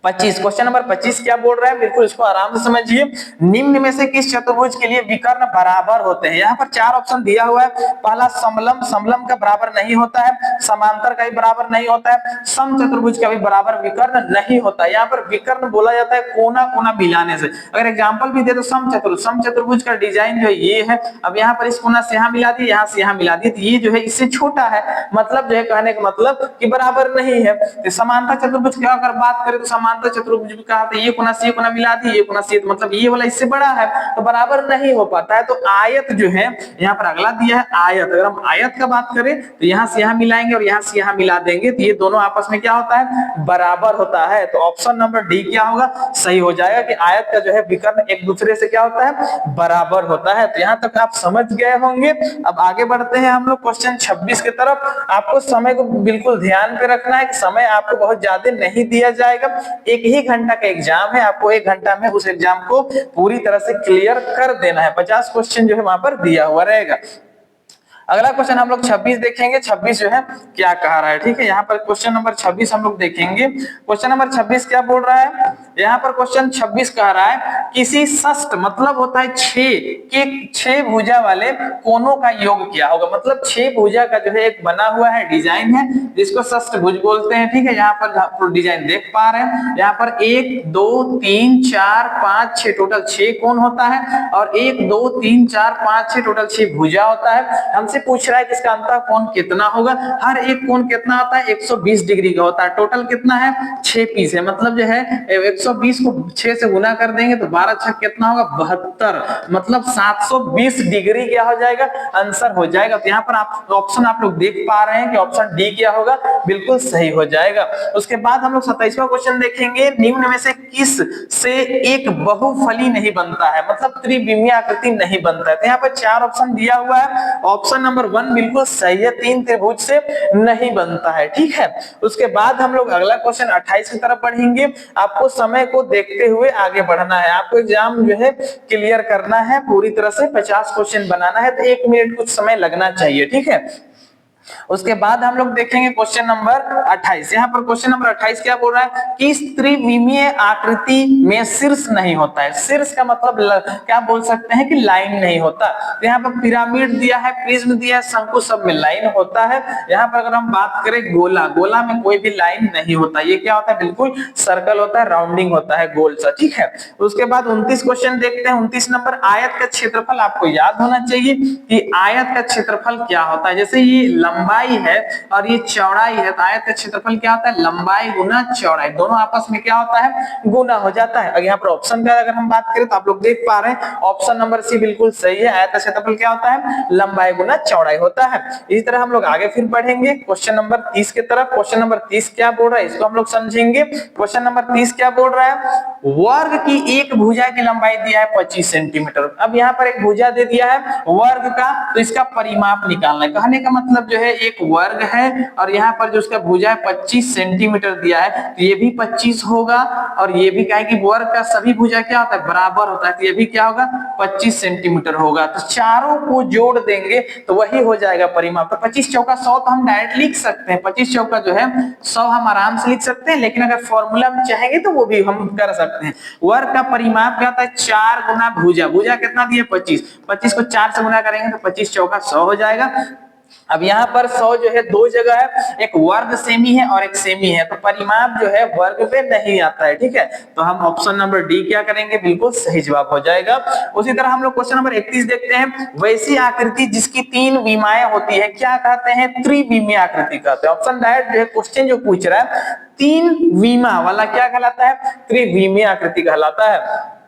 25। क्वेश्चन नंबर 25 क्या बोल रहा है, बिल्कुल इसको आराम से समझिए। निम्न में से किस चतुर्भुज के लिए विकर्ण बराबर होते हैं। यहाँ पर 4 ऑप्शन दिया हुआ है। पहला समलम, समलम का बराबर नहीं होता है, समांतर का भी बराबर नहीं होता है, समचतुर्भुज का भी बराबर विकर्ण नहीं होता है। यहाँ पर विकर्ण बोला जाता है कोना कोना मिलाने से। अगर एग्जाम्पल भी दे तो समचतुर्भुज का डिजाइन जो है ये है, अब यहाँ पर इस कोना से यहाँ मिला दिए, यहाँ से यहाँ मिला दिए, तो ये जो है इससे छोटा है, मतलब जो है कहने का मतलब कि बराबर नहीं है। तो समांतर चतुर्भुज की अगर बात करें तो समांतर चतुर्भुज भी कहा था, ये कोना से ये कोना मिला दी, ये कोना से मतलब ये वाला इससे बड़ा है, तो बराबर नहीं हो पाता है। तो आयत जो है यहाँ पर अगला दिया है आयत, अगर हम आयत का बात करें तो यहाँ से यहाँ मिलाएंगे और यहाँ से यहाँ मिला देंगे, तो ये दोनों आपस में क्या होता है, बराबर होता है। तो ऑप्शन नंबर डी क्या होगा, सही हो जाएगा कि आयत का जो है विकर्ण एक दूसरे से क्या होता है, बराबर होता है। तो यहाँ तक आप समझ गए होंगे। अब आगे बढ़ते हैं हम लोग क्वेश्चन 26 की तरफ। आपको समय को बिल्कुल ध्यान पे रखना है कि समय आपको बहुत ज्यादा नहीं दिया जाएगा, 1 ही घंटा का एग्जाम है, आपको 1 घंटा में उस एग्जाम को पूरी तरह से क्लियर कर देना है। 50 क्वेश्चन जो है वहां पर दिया हुआ रहेगा। अगला क्वेश्चन हम लोग 26 देखेंगे। 26 जो है क्या कह रहा है, ठीक है। यहाँ पर क्वेश्चन नंबर 26 हम लोग देखेंगे। क्वेश्चन नंबर 26 क्या बोल रहा है, यहाँ पर क्वेश्चन 26 कह रहा है किसी षष्ठ मतलब होता है 6 के 6 भुजा वाले कोनों का योग क्या होगा। मतलब 6 भुजा का जो है एक बना हुआ है डिजाइन है जिसको षष्ठभुज बोलते हैं, ठीक है। यहाँ पर डिजाइन देख पा रहे हैं, यहाँ पर 1 2 3 4 5 6 टोटल 6 कोण होता है और 1 2 3 4 5 6 टोटल 6 भुजा होता है। हमसे पूछ रहा है कि इसका अंतः कोण कितना होगा। हर एक कोण कितना होता है 120 डिग्री का होता है। टोटल कितना है 6 पीस है, मतलब जो है 120 को 6 से गुना कर देंगे तो 12 छक कितना होगा 72, मतलब 720 डिग्री क्या हो जाएगा आंसर हो जाएगा। तो यहाँ पर आप ऑप्शन आप लोग देख पा रहे हैं कि ऑप्शन डी क्या होगा, बिल्कुल सही हो जाएगा। उसके बाद हम लोग 27वां क्वेश्चन देखेंगे। निम्न में से किस से एक बहुफली नहीं बनता है, मतलब त्रिविमीय आकृति नहीं बनता है। तो यहाँ पर 4 ऑप्शन दिया हुआ है। ऑप्शन नंबर 1 बिल्कुल सही है, 3 त्रिभुज से नहीं बनता है, ठीक है। उसके बाद हम लोग अगला क्वेश्चन 28 की तरफ बढ़ेंगे। आपको समय को देखते हुए आगे बढ़ना है, आपको एग्जाम जो है क्लियर करना है पूरी तरह से, 50 क्वेश्चन बनाना है तो 1 मिनट कुछ समय लगना चाहिए, ठीक है। उसके बाद हम लोग देखेंगे क्वेश्चन नंबर 28। यहाँ पर क्वेश्चन नंबर 28 क्या बोल रहा है कि त्रिविमीय आकृति में शीर्ष नहीं होता है। शीर्ष का मतलब क्या बोल सकते हैं कि लाइन नहीं होता। तो यहाँ पर पिरामिड दिया है, प्रिज्म दिया है, शंकु, सब में लाइन होता है। यहाँ पर अगर हम बात करें गोला, गोला में कोई भी लाइन नहीं होता, ये क्या होता है बिल्कुल सर्कल होता है, राउंडिंग होता है गोल सा, ठीक है। उसके बाद 29 क्वेश्चन देखते हैं। 29 नंबर आयत का क्षेत्रफल आपको याद होना चाहिए कि आयत का क्षेत्रफल क्या होता है। जैसे ये लंबाई है और ये चौड़ाई है, तो आयत का क्षेत्रफल क्या होता है लंबाई गुना चौड़ाई, दोनों आपस में क्या होता है गुना हो जाता है। और यहाँ पर ऑप्शन का अगर हम बात करें तो आप लोग देख पा रहे हैं ऑप्शन नंबर सी बिल्कुल सही है, आयत का क्षेत्रफल क्या होता है लंबाई गुना चौड़ाई होता है। इसी तरह हम लोग आगे फिर बढ़ेंगे क्वेश्चन नंबर 30 की तरफ। क्वेश्चन नंबर 30 क्या बोल रहा है इसको हम लोग समझेंगे। क्वेश्चन नंबर 30 क्या बोल रहा है, वर्ग की एक भुजा की लंबाई दिया है 25 सेंटीमीटर। अब यहाँ पर एक भुजा दे दिया है वर्ग का, तो इसका परिमाप निकालना है। कहने का मतलब जो है एक वर्ग है और यहाँ पर जो उसका भुजा है 25 सेंटीमीटर दिया है, तो ये भी 25 होगा और ये भी क्या है कि वर्ग का सभी भुजा क्या होता है बराबर होता है, तो ये भी क्या होगा 25 सेंटीमीटर होगा। तो चारों को जोड़ देंगे तो वही हो जाएगा परिमाप। तो 25 चौका 100 तो हम डायरेक्ट लिख सकते हैं, 25 चौका जो है 100 हम आराम से लिख सकते हैं, लेकिन अगर फॉर्मूला में चाहेंगे तो वो भी हम कर सकते हैं। वर्ग का परिमाप क्या होता है 4 गुना भुजा, भुजा कितना दिए 25, 25 को 4 से गुना करेंगे तो 25 चौका 100 हो जाएगा। अब यहाँ पर 100 जो है दो जगह है, एक वर्ग सेमी है और एक सेमी है, तो परिमाप जो है वर्ग पे नहीं आता है, ठीक है। तो हम ऑप्शन नंबर डी क्या करेंगे बिल्कुल सही जवाब हो जाएगा। उसी तरह हम लोग क्वेश्चन नंबर 31 देखते हैं। वैसी आकृति जिसकी 3 विमाएं होती है क्या कहते हैं, त्रिविमीय आकृति कहते हैं। ऑप्शन डायरेक्ट जो है क्वेश्चन जो पूछ रहा है 3 विमा वाला क्या कहलाता है, त्रिविमीय आकृति कहलाता है।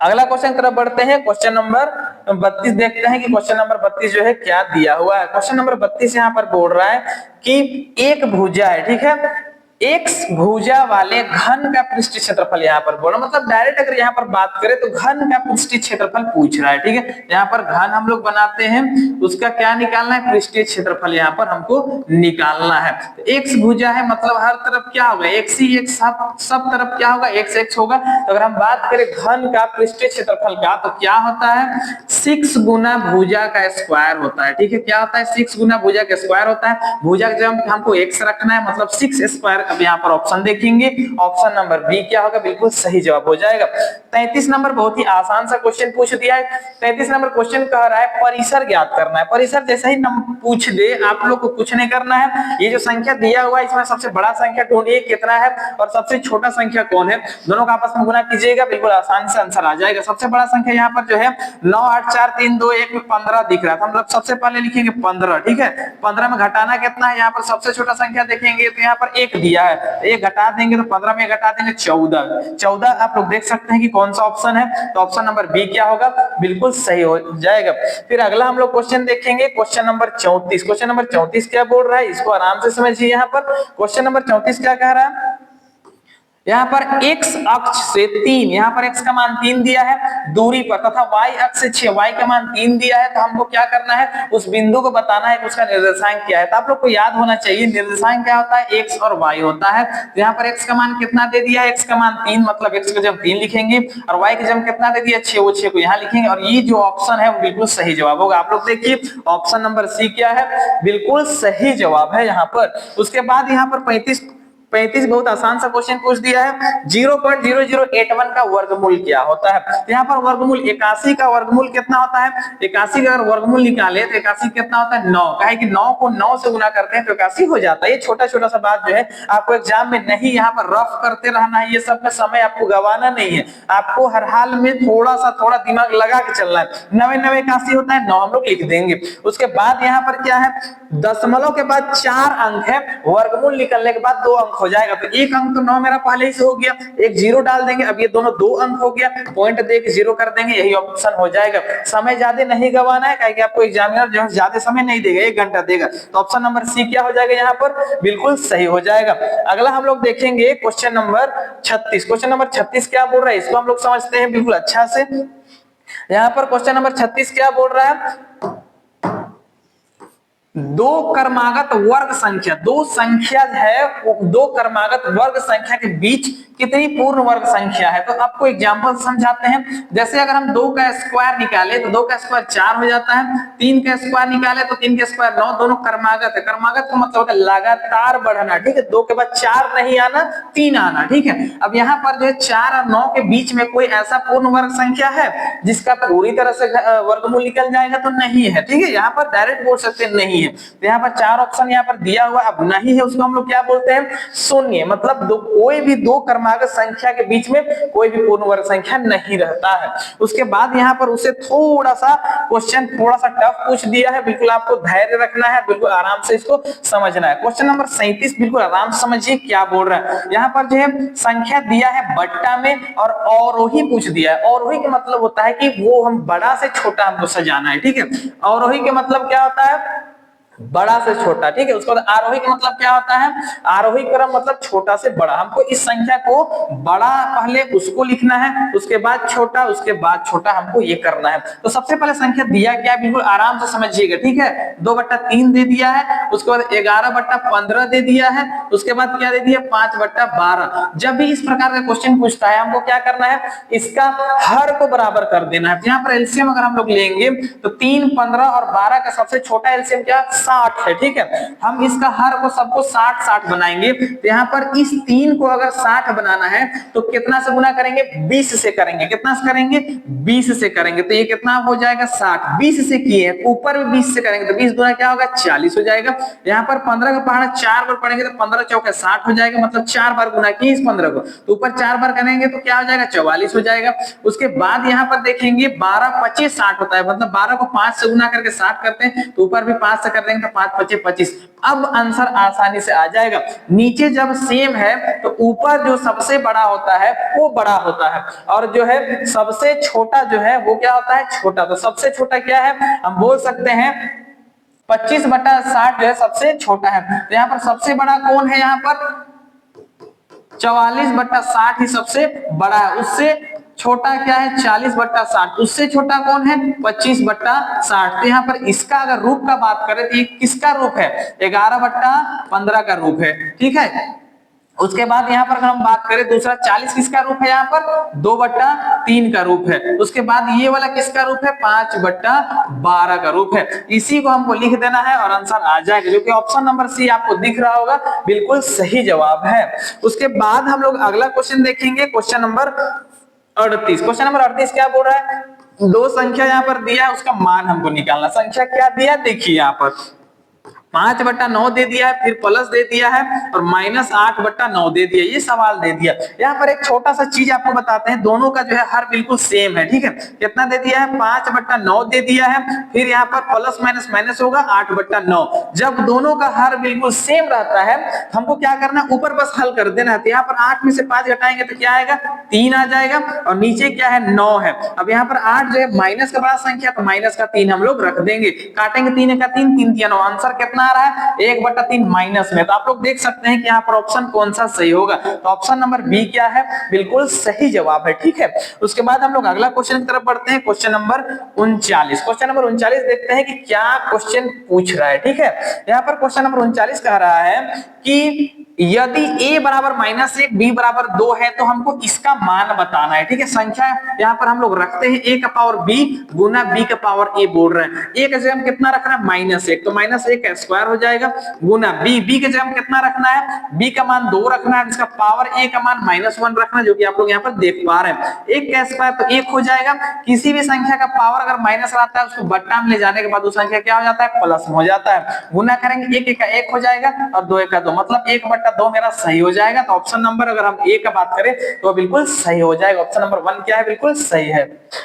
अगला क्वेश्चन तरफ बढ़ते हैं। क्वेश्चन नंबर 32 देखते हैं कि क्वेश्चन नंबर 32 जो है क्या दिया हुआ है। क्वेश्चन नंबर 32 यहाँ पर बोल रहा है कि एक भुजा है, ठीक है, एक्स भुजा वाले घन का पृष्ठ क्षेत्रफल यहाँ पर बोला, मतलब डायरेक्ट अगर यहाँ पर बात करें तो घन का पृष्ठ क्षेत्रफल पूछ रहा है, ठीक है। यहाँ पर घन हम लोग बनाते हैं, उसका क्या निकालना है पृष्ठीय क्षेत्रफल यहाँ पर हमको निकालना है। तो एक्स भुजा है मतलब हर तरफ क्या होगा एक्स ही एक्स, सब तरफ क्या होगा एक्स एक्स होगा। तो अगर हम बात करें घन का पृष्ठीय क्षेत्रफल का तो क्या होता है 6 गुना भुजा का स्क्वायर होता है, ठीक है। क्या होता है 6 गुना भुजा का स्क्वायर होता है। भुजा का जब हमको एक्स रखना है मतलब 6 स्क्वायर। अब यहाँ पर ऑप्शन देखेंगे, ऑप्शन नंबर बी क्या होगा बिल्कुल सही जवाब हो जाएगा। 33 नंबर बहुत ही आसान सा क्वेश्चन पूछ दिया है। 33 नंबर क्वेश्चन कह रहा है परिसर ज्ञात करना है। परिसर जैसे ही पूछ दे आप लोग को कुछ नहीं करना है, ये जो संख्या दिया हुआ है इसमें सबसे बड़ा संख्या ढूंढिए कितना है और सबसे छोटा संख्या कौन है, दोनों का आपस में गुना कीजिएगा, बिल्कुल आसानी से आंसर आ जाएगा। सबसे बड़ा संख्या यहाँ पर जो है 9 8 4 3 2 1 में 15 दिख रहा है, तो हम लोग सबसे पहले लिखेंगे 15, ठीक है। 15 में घटाना कितना है, यहाँ पर सबसे छोटा संख्या देखेंगे तो यहाँ पर 1 दिया है, एक घटा देंगे तो 15 में घटा देंगे 14 आप लोग देख सकते हैं कि कौन सा ऑप्शन है, तो ऑप्शन नंबर बी क्या होगा बिल्कुल सही हो जाएगा। फिर अगला हम लोग क्वेश्चन देखेंगे क्वेश्चन नंबर 34। क्वेश्चन नंबर 34 क्या बोल रहा है इसको आराम से समझिए। यहाँ पर क्वेश्चन नंबर 34 क्या कह रहा है, यहाँ पर x अक्ष से 3, यहाँ पर x का मान 3 दिया है दूरी पर, तथा y अक्ष से 6, y का मान 3 दिया है। तो हमको क्या करना है, उस बिंदु को बताना है कि उसका निर्देशांक क्या है। तो आप लोग को याद होना चाहिए निर्देशांक क्या होता है, x और y होता है। तो यहाँ पर x का मान कितना दे दिया है, x का मान 3, मतलब x का जब 3 लिखेंगे और y का जब कितना दे दिया 6, वो 6 को यहाँ लिखेंगे और ये जो ऑप्शन है वो बिल्कुल सही जवाब होगा। आप लोग देखिए ऑप्शन नंबर सी क्या है, बिल्कुल सही जवाब है यहाँ पर। उसके बाद यहाँ पर 35 बहुत आसान सा क्वेश्चन पूछ दिया है, 0.0081 का वर्गमूल क्या होता है। तो यहाँ पर वर्गमूल 81 का वर्गमूल कितना होता है, 81 का अगर वर्गमूल निकाले तो 81 कितना होता है 9, कहे कि 9 को 9 से गुना करते हैं तो 81 हो जाता है। ये छोटा छोटा सा बात जो है आपको एग्जाम में नहीं यहाँ पर रफ करते रहना है, ये सब में समय आपको गवाना नहीं है, आपको हर हाल में थोड़ा दिमाग लगा के चलना है। 9 81 होता है 9 हम लोग लिख देंगे। उसके बाद यहाँ पर क्या है, दशमलव के बाद 4 अंक है, वर्गमूल निकलने के बाद 2 अंक हो जाएगा। तो एक अंक तो 9 मेरा पहले ही से हो गया, एक 0 डाल देंगे, अब ये दोनों 2 अंक हो गया, पॉइंट दे के 0 कर देंगे, यही ऑप्शन हो जाएगा। समय ज्यादा नहीं गवाना है, क्योंकि आपको एग्जामिनर जो है ज्यादा समय नहीं देगा, 1 घंटा देगा। तो ऑप्शन नंबर सी क्या हो जाएगा यहाँ पर, बिल्कुल सही हो जाएगा। अगला हम लोग देखेंगे क्वेश्चन नंबर 36। क्वेश्चन नंबर 36 क्या बोल रहा है, इसको हम लोग समझते हैं बिल्कुल अच्छा से। यहाँ पर क्वेश्चन नंबर 36 क्या बोल रहा है, दो क्रमागत वर्ग संख्या, दो संख्या है, दो क्रमागत वर्ग संख्या के बीच कितनी पूर्ण वर्ग संख्या है। तो आपको एग्जांपल समझाते हैं। जैसे अगर हम 2 का स्क्वायर निकाले तो 2 का स्क्वायर 4 हो जाता है, 3 का स्क्वायर निकाले तो 3 का स्क्वायर 9, दोनों क्रमागत है। क्रमागत का मतलब होता है लगातार बढ़ना, ठीक है, 2 के बाद 4 नहीं आना, 3 आना, ठीक है। अब यहाँ पर जो है 4 और 9 के बीच में कोई ऐसा पूर्ण वर्ग संख्या है जिसका पूरी तरह से वर्गमूल निकल जाएगा, तो नहीं है, ठीक है। यहाँ पर डायरेक्ट बोल सकते नहीं है। तो यहाँ पर 4 ऑप्शन यहाँ पर दिया हुआ, अब नहीं है उसको हम लोग क्या बोलते हैं, शून्य। मतलब कोई भी दो क्रमागत संख्या के बीच में कोई भी पूर्ण वर्ग संख्या नहीं रहता है। उसके बाद यहाँ पर उसे थोड़ा सा क्वेश्चन थोड़ा सा टफ पूछ दिया है, बिल्कुल आपको धैर्य रखना है, बिल्कुल आराम से इसको समझना है। क्वेश्चन नंबर 37 बिल्कुल आराम से समझिए क्या बोल रहा है। यहाँ पर जो है संख्या दिया है बट्टा में और अवरोही पूछ दिया है। अवरोही का मतलब होता है कि वो हम बड़ा से छोटा हमको सजाना है, ठीक है। अवरोही के मतलब क्या होता है, बड़ा से छोटा, ठीक है। उसके बाद आरोही का मतलब क्या होता है, आरोही क्रम मतलब छोटा से बड़ा। हमको इस संख्या को बड़ा पहले उसको लिखना है, उसके बाद छोटा, उसके बाद छोटा, हमको ये करना है। तो सबसे पहले संख्या दिया क्या, बिल्कुल आराम से समझिएगा, ठीक है। 2/3 दे दिया है, उसके बाद 11/15 दे दिया है, उसके बाद क्या दे दिया 5/12। जब भी इस प्रकार का क्वेश्चन पूछता है हमको क्या करना है, इसका हर को बराबर कर देना है। यहाँ पर एलसीएम अगर हम लोग लेंगे तो 3, 15 और 12 का सबसे छोटा एलसीएम क्या 60 है, ठीक है। हम इसका हर को सबको 60 बनाएंगे। तो यहाँ पर इस 3 को अगर 60 बनाना है तो कितना से गुना करेंगे, 20 से करेंगे। कितना से करेंगे, 20 से करेंगे। तो ये कितना हो जाएगा 60, 20 से किए हैं, ऊपर भी 20 से करेंगे तो 20 गुना क्या होगा 40 हो जाएगा। यहाँ पर 15 का पहाड़ा 4 बार पढ़ेंगे तो 15 चौके 60 हो जाएगा, मतलब 4 बार गुना किए इस 15 को, तो ऊपर 4 बार करेंगे तो क्या हो जाएगा 44 हो जाएगा। उसके बाद यहाँ पर देखेंगे 12, 25, 60 होता है, मतलब 12 को 5 से गुना करके 60 करते हैं तो ऊपर भी 5 से कर देंगे तो 5, 25, 25। अब आंसर आसानी से आ जाएगा। नीचे जब सेम है तो ऊपर जो सबसे बड़ा होता है वो बड़ा होता है और जो है सबसे छोटा जो है वो क्या होता है, छोटा। तो सबसे छोटा क्या है, हम बोल सकते हैं 25/60 जो है सबसे छोटा है। तो यहाँ पर सबसे बड़ा कौन है, यहाँ पर 44/60 ही सबसे बड़ा है। उससे छोटा क्या है 40/60, उससे छोटा कौन है 25/60। तो यहाँ पर इसका अगर रूप का बात करें तो ये किसका रूप है, 11/15 का रूप है, ठीक है। उसके बाद यहाँ पर अगर हम बात करें दूसरा 40 किसका रूप है, यहाँ पर 2/3 का रूप है। उसके बाद ये वाला किसका रूप है 5/12 का रूप है। इसी को हमको लिख देना है और आंसर आ जाएगा, जो कि ऑप्शन नंबर सी आपको दिख रहा होगा, बिल्कुल सही जवाब है। उसके बाद हम लोग अगला क्वेश्चन देखेंगे, क्वेश्चन नंबर 38। क्वेश्चन नंबर 38 क्या बोल रहा है, दो संख्या यहाँ पर दिया है, उसका मान हमको निकालना। संख्या क्या दिया देखिए, यहाँ पर 5/9 दे दिया है, फिर प्लस दे दिया है और -8/9 दे दिया, ये सवाल दे दिया। यहाँ पर एक छोटा सा चीज आपको बताते हैं, दोनों का जो है हर बिल्कुल सेम है, ठीक है। कितना दे दिया है 5/9 दे दिया है, फिर यहाँ पर प्लस माइनस माइनस होगा 8/9। जब दोनों का हर बिल्कुल सेम रहता है हमको क्या करना है, ऊपर बस हल कर देना है। तो यहाँ पर 8 में से 5 घटाएंगे तो क्या आएगा 3 आ जाएगा और नीचे क्या है 9 है। अब यहाँ पर 8 जो है माइनस का बड़ा संख्या, तो माइनस का 3 हम लोग रख देंगे, काटेंगे 3 का 3, 3 3 9, आंसर कितना कितना आ रहा है 1/3 माइनस में। तो आप लोग देख सकते हैं कि यहाँ पर ऑप्शन कौन सा सही होगा, तो ऑप्शन नंबर बी क्या है, बिल्कुल सही जवाब है। ठीक है, उसके बाद हम लोग अगला क्वेश्चन की तरफ बढ़ते हैं, क्वेश्चन नंबर 39। क्वेश्चन नंबर 39 देखते हैं कि क्या क्वेश्चन पूछ रहा है। ठीक है, यहाँ पर क्वेश्चन नंबर 39 कह रहा है कि यदि a बराबर -1 b बराबर 2 है तो हमको इसका मान बताना है। ठीक है, संख्या यहाँ पर हम लोग रखते हैं a का पावर b गुना b का पावर a बोल रहे हैं। a का जगह कितना रखना है -1, तो -1 का स्क्वायर हो जाएगा गुना b के जगह कितना रखना है, b का मान 2 रखना है, इसका पावर a का मान -1 रखना है, जो कि आप लोग यहाँ पर देख पा रहे हैं। 1 का स्क्वायर तो 1 हो जाएगा, किसी भी संख्या का पावर अगर माइनस रहता है उसको बट्टा में ले जाने के बाद वो संख्या क्या हो जाता है, प्लस में हो जाता है। गुना करेंगे 1 का 1 हो जाएगा और 2 का 2, मतलब 1/2 मेरा सही हो जाएगा। तो ऑप्शन नंबर अगर हम ए का बात करें तो बिल्कुल सही हो जाएगा, ऑप्शन नंबर 1 क्या है, बिल्कुल सही है।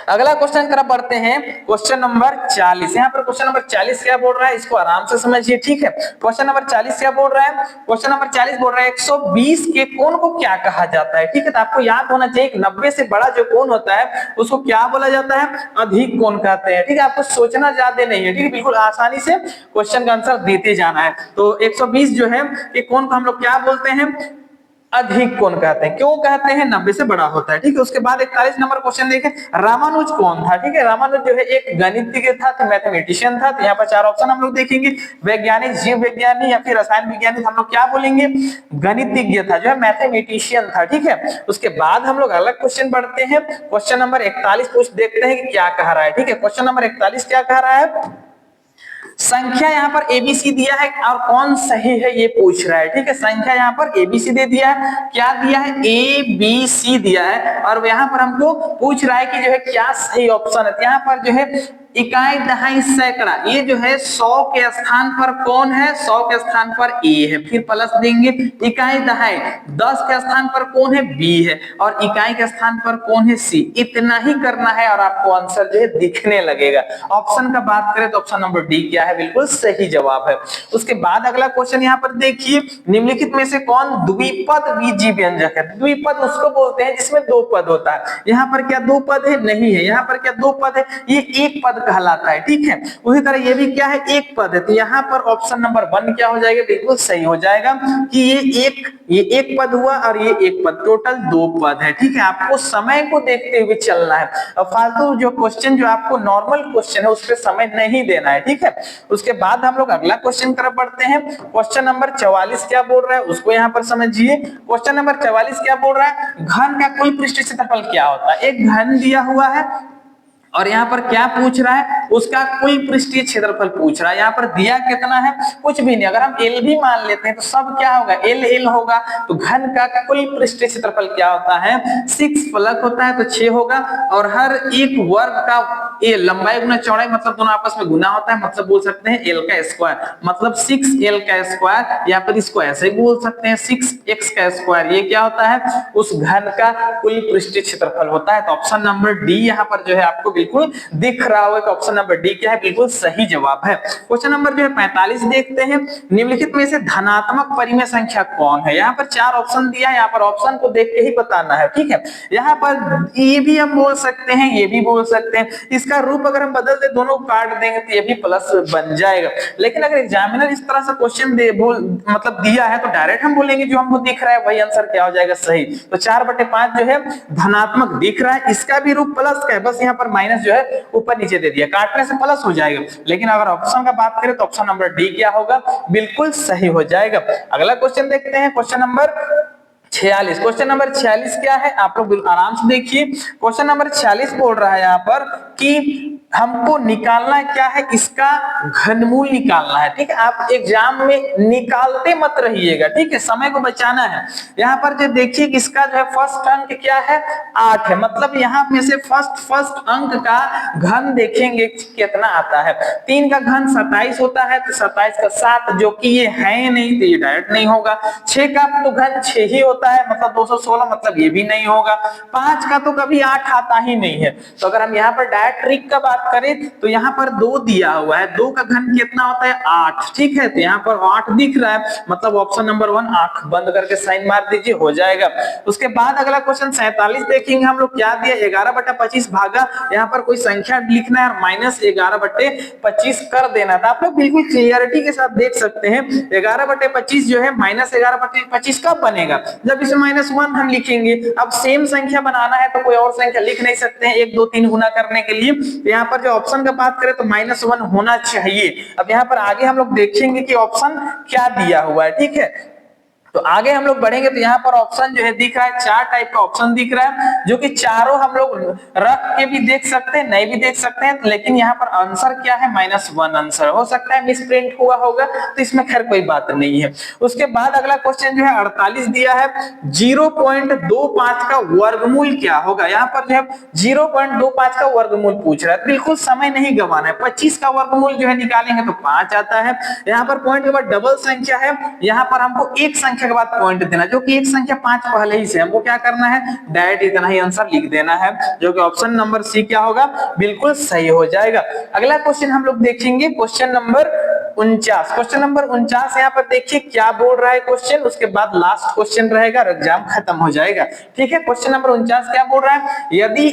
अगला क्वेश्चन की तरफ बढ़ते हैं, क्वेश्चन नंबर 40। यहाँ पर क्वेश्चन नंबर 40 क्या बोल रहा है, इसको आराम से समझिए। ठीक है, क्वेश्चन नंबर 40 क्या बोल रहा है, क्वेश्चन नंबर 40 बोल रहा है 120 के कोण को क्या कहा जाता है। ठीक है, तो आपको याद होना चाहिए 90 से बड़ा जो कोण होता है उसको क्या बोला जाता है, अधिक कोण कहते हैं। ठीक है, आपको सोचना ज्यादा नहीं है। ठीक है, बिल्कुल आसानी से क्वेश्चन का आंसर देते जाना है। तो 120 जो है कि कोण को हम लोग क्या बोलते हैं, अधिक कोण कहते हैं। क्यों कहते हैं, 90 से बड़ा होता है। ठीक है, उसके बाद 41 नंबर क्वेश्चन देखें, रामानुज कौन था। ठीक है, रामानुज जो है एक गणितज्ञ था, तो मैथमेटिशियन था। तो यहाँ पर 4 ऑप्शन हम लोग देखेंगे, वैज्ञानिक, जीव विज्ञानी या फिर रसायन विज्ञानी। हम लोग क्या बोलेंगे, गणितज्ञ था, जो है मैथमेटिशियन था। ठीक है, उसके बाद हम लोग अलग क्वेश्चन पढ़ते हैं, क्वेश्चन नंबर 41 पूछ देखते हैं कि क्या कह रहा है। ठीक है, क्वेश्चन नंबर 41 क्या कह रहा है, संख्या यहाँ पर एबीसी दिया है और कौन सही है ये पूछ रहा है। ठीक है, संख्या यहाँ पर एबीसी दे दिया है, क्या दिया है, ए बी सी दिया है, और यहाँ पर हमको पूछ रहा है कि जो है क्या सही ऑप्शन है। यहाँ पर जो है इकाई, दहाई, सैकड़ा, ये जो है 100 के स्थान पर कौन है, 100 के स्थान पर ए है, फिर प्लस देंगे। इकाई दहाई 10 के स्थान पर कौन है, बी है, और इकाई के स्थान पर कौन है, सी। इतना ही करना है और आपको आंसर जो है दिखने लगेगा। ऑप्शन का बात करें तो ऑप्शन नंबर डी क्या है, बिल्कुल सही जवाब है। उसके बाद अगला क्वेश्चन यहाँ पर देखिए, निम्नलिखित में से कौन द्विपद बीजी व्यंजक है। द्विपद उसको बोलते हैं जिसमें 2 पद होता है। यहाँ पर क्या 2 पद है, नहीं है। यहाँ पर क्या 2 पद है, ये 1 पद कहलाता है। ठीक है, उसी तरह ये भी क्या है, 1 पद है। तो यहाँ पर ऑप्शन नंबर 1 क्या हो जाएगा, बिल्कुल सही हो जाएगा कि ये एक पद हुआ और ये 1 पद, टोटल 2 पद है। ठीक है, आपको समय को देखते हुए चलना है और फालतू जो क्वेश्चन जो आपको नॉर्मल क्वेश्चन है उस पर समय नहीं देना है। ठीक है, उसके बाद हम लोग अगला क्वेश्चन की तरफ बढ़ते हैं, क्वेश्चन नंबर 44 क्या बोल रहा है उसको यहाँ पर समझिए। क्वेश्चन नंबर 44 क्या बोल रहा है, घन का कुल पृष्ठ क्षेत्रफल क्या होता है। एक घन दिया हुआ है और यहाँ पर क्या पूछ रहा है, उसका कुल पृष्ठीय क्षेत्रफल पूछ रहा है। यहाँ पर दिया कितना है, कुछ भी नहीं। अगर हम एल भी मान लेते हैं तो सब क्या होगा, एल एल होगा। तो घन का कुल पृष्ठीय क्षेत्रफल क्या होता है, 6 फलक होता है तो 6 होगा, और हर एक वर्ग का ये लंबाई गुना चौड़ाई, मतलब दोनों आपस में गुना होता है, मतलब बोल सकते हैं एल का स्क्वायर, मतलब 6l का स्क्वायर, या फिर इसको ऐसे बोल सकते हैं 6x का स्क्वायर। ये क्या होता है, उस घन का कुल पृष्ठीय क्षेत्रफल होता है। तो ऑप्शन नंबर डी यहाँ पर जो है आपको बिल्कुल दिख रहा होगा कि ऑप्शन नंबर डी क्या है, बिल्कुल सही जवाब है। क्वेश्चन नंबर जो है 45 देखते हैं, निम्नलिखित में से धनात्मक परिमेय संख्या कौन है। यहाँ पर 4 ऑप्शन दिया है, यहाँ पर ऑप्शन को देख के ही बताना है। ठीक है, यहाँ पर ये भी हम बोल सकते हैं, ये भी बोल सकते हैं, इसका रूप अगर हम बदल दे, दोनों काट देंगे तो ये भी प्लस बन जाएगा। लेकिन अगर एग्जामिनर इस तरह से क्वेश्चन मतलब दिया है तो डायरेक्ट हम बोलेंगे जो हमको दिख रहा है वही आंसर क्या हो जाएगा, सही। तो 4/5 जो है धनात्मक दिख रहा है, इसका भी रूप प्लस का है, बस यहाँ पर माइनस जो है ऊपर नीचे दे दिया, काटने से प्लस हो जाएगा। लेकिन अगर ऑप्शन का बात करें तो ऑप्शन नंबर डी क्या होगा, बिल्कुल सही हो जाएगा। अगला क्वेश्चन देखते हैं, क्वेश्चन नंबर 46। क्वेश्चन नंबर 46 क्या है, आप लोग आराम से देखिए। क्वेश्चन नंबर 46 बोल रहा है यहाँ पर कि हमको निकालना क्या है, इसका घनमूल निकालना है। ठीक है, आप एग्जाम में निकालते मत रहिएगा, ठीक है, समय को बचाना है। यहाँ पर जो देखिए इसका जो है फर्स्ट अंक क्या है, 8 है, मतलब यहाँ में से फर्स्ट अंक का घन देखेंगे कितना आता है। 3 का घन 27 होता है, तो 27 का 7, जो कि ये है नहीं तो ये डायरेक्ट नहीं होगा। 6 का तो घन 6 ही होता है, मतलब 216, मतलब ये भी नहीं होगा। 5 का तो कभी 8 आता ही नहीं है। तो अगर हम यहाँ पर डायरेक्ट ट्रिक का बात बात करें तो यहाँ पर 2 दिया हुआ है, 2 का घन कितना होता है 8, ठीक है। तो यहाँ पर 8 दिख रहा है, मतलब ऑप्शन नंबर 1 आंख बंद करके साइन मार दीजिए, हो जाएगा। उसके बाद अगला क्वेश्चन 47 देखेंगे हम लोग, क्या दिया 11/25 भागा, यहाँ पर कोई संख्या लिखना है और -11/25 कर देना था। आप लोग बिल्कुल क्लियरिटी के साथ देख सकते हैं 11/25 जो है -11/25 कब बनेगा, जब इसमें -1 हम लिखेंगे। अब सेम संख्या बनाना है तो कोई और संख्या लिख नहीं सकते हैं 1 2 3 गुना करने के लिए। तो यहाँ पर जो ऑप्शन का बात करें तो -1 होना चाहिए। अब यहाँ पर आगे हम लोग देखेंगे कि ऑप्शन क्या दिया हुआ है, ठीक है। तो आगे हम लोग बढ़ेंगे तो यहाँ पर ऑप्शन जो है दिख रहा है, 4 टाइप का ऑप्शन दिख रहा है, जो कि चारों हम लोग रख के भी देख सकते हैं, नहीं भी देख सकते हैं। लेकिन यहाँ पर आंसर क्या है -1 आंसर हो सकता है, मिस प्रिंट हुआ होगा, तो इसमें खैर कोई बात नहीं है। उसके बाद अगला क्वेश्चन जो है 48 दिया है, 0.25 का वर्गमूल क्या होगा। यहाँ पर जो है 0.25 का वर्गमूल पूछ रहा है, बिल्कुल समय नहीं गंवाना है। 25 का वर्गमूल जो है निकालेंगे तो 5 आता है। यहाँ पर पॉइंट के बाद डबल संख्या है, यहाँ पर हमको एक संख्या के बाद पॉइंट देना, जो कि एक संख्या 5 पहले ही से, हमको क्या करना है डायरेक्ट इतना ही आंसर लिख देना है, जो कि ऑप्शन नंबर सी क्या होगा, बिल्कुल सही हो जाएगा। अगला क्वेश्चन हम लोग देखेंगे क्वेश्चन नंबर 49। क्वेश्चन नंबर 49 यहाँ पर देखिए क्या बोल रहा है क्वेश्चन, उसके बाद लास्ट क्वेश्चन रहेगा और एग्जाम खत्म हो जाएगा, ठीक है। क्वेश्चन नंबर 49 क्या बोल रहा है, यदि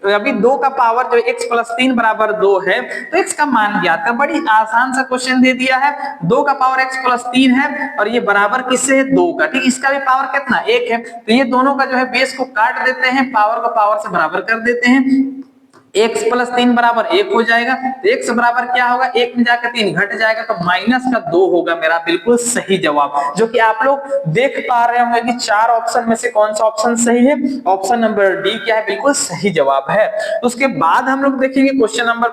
अभी 2 का पावर जो x + 3 = 2 है तो x का मान ज्ञात कर। बड़ी आसान सा क्वेश्चन दे दिया है, 2 का पावर x + 3 है और ये बराबर किससे है 2 का, ठीक। इसका भी पावर कितना 1 है, तो ये दोनों का जो है बेस को काट देते हैं, पावर को पावर से बराबर कर देते हैं, x + 3 = 1 हो जाएगा। तो x बराबर क्या होगा, 1 में जाकर 3 घट जाएगा तो -2 होगा मेरा बिल्कुल सही जवाब, जो कि आप लोग देख पा रहे होंगे कि 4 ऑप्शन में से कौन सा ऑप्शन सही है, ऑप्शन नंबर डी क्या है, बिल्कुल सही जवाब है। उसके बाद हम लोग देखेंगे क्वेश्चन नंबर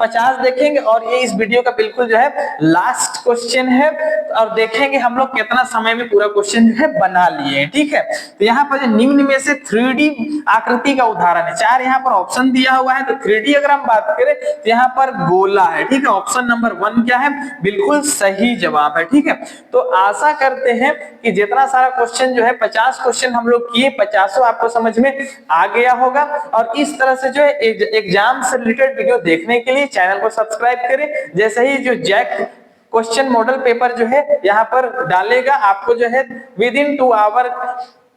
50 देखेंगे और ये इस वीडियो का बिल्कुल जो है लास्ट क्वेश्चन है, और देखेंगे हम लोग कितना समय में पूरा क्वेश्चन जो है बना लिए, ठीक है। तो यहाँ पर जो निम्न में से 3D आकृति का उदाहरण है, 4 यहाँ पर ऑप्शन दिया हुआ है। तो 3D अगर हम बात करें तो यहाँ पर गोला है, ठीक है। ऑप्शन नंबर 1 क्या है, बिल्कुल सही जवाब है, ठीक है। तो आशा करते हैं कि जितना सारा क्वेश्चन जो है 50 क्वेश्चन हम लोग किए, 50 आपको समझ में आ गया होगा। और इस तरह से जो है एग्जाम से रिलेटेड वीडियो देखने के लिए चैनल को सब्सक्राइब करें। जैसे ही जो जैक क्वेश्चन मॉडल पेपर जो है यहाँ पर डालेगा, आपको जो है विदिन 2 आवर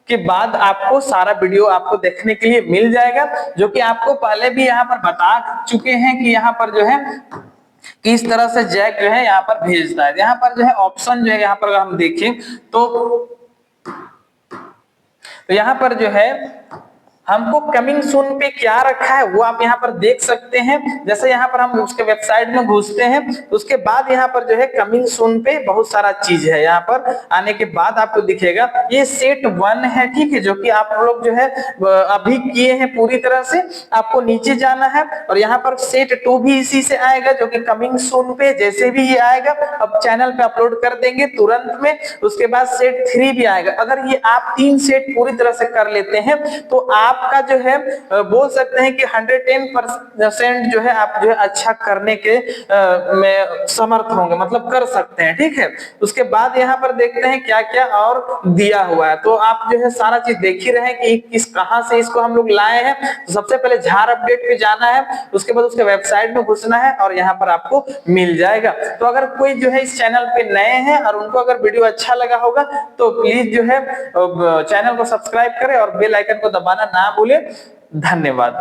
के बाद आपको सारा वीडियो आपको देखने के लिए मिल जाएगा, जो कि आपको पहले भी यहाँ पर बता चुके हैं कि यहाँ पर जो है किस तरह से जैक जो है यहाँ पर भेजता है। यहाँ पर जो है ऑप्शन जो है यहाँ पर अगर हम देखें तो यहाँ पर जो है हमको कमिंग सून पे क्या रखा है वो आप यहाँ पर देख सकते हैं। जैसे यहाँ पर हम उसके वेबसाइट में घुसते हैं, उसके बाद यहाँ पर जो है कमिंग सून पे बहुत सारा चीज है। यहाँ पर आने के बाद आपको दिखेगा ये सेट 1 है, ठीक है, जो कि आप लोग जो है अभी किए हैं पूरी तरह से। आपको नीचे जाना है और यहाँ पर सेट 2 भी इसी से आएगा, जो कि कमिंग सून पे जैसे भी ये आएगा अब चैनल पे अपलोड कर देंगे तुरंत में। उसके बाद सेट 3 भी आएगा। अगर ये आप 3 सेट पूरी तरह से कर लेते हैं तो आपका जो है बोल सकते हैं कि 110% जो है आप जो है अच्छा करने के में समर्थ होंगे, मतलब कर सकते हैं, ठीक है। उसके बाद यहाँ पर देखते हैं क्या क्या और दिया हुआ है। तो आप जो है सारा चीज देख ही रहे हैं कि किस कहां से इसको हम लोग लाए हैं। तो सबसे पहले झार अपडेट पे जाना है, उसके बाद उसके वेबसाइट में घुसना है और यहाँ पर आपको मिल जाएगा। तो अगर कोई जो है इस चैनल पे नए हैं और उनको अगर वीडियो अच्छा लगा होगा तो प्लीज जो है चैनल को सब्सक्राइब करें और बेल आइकन को दबाना ना भूलें। धन्यवाद।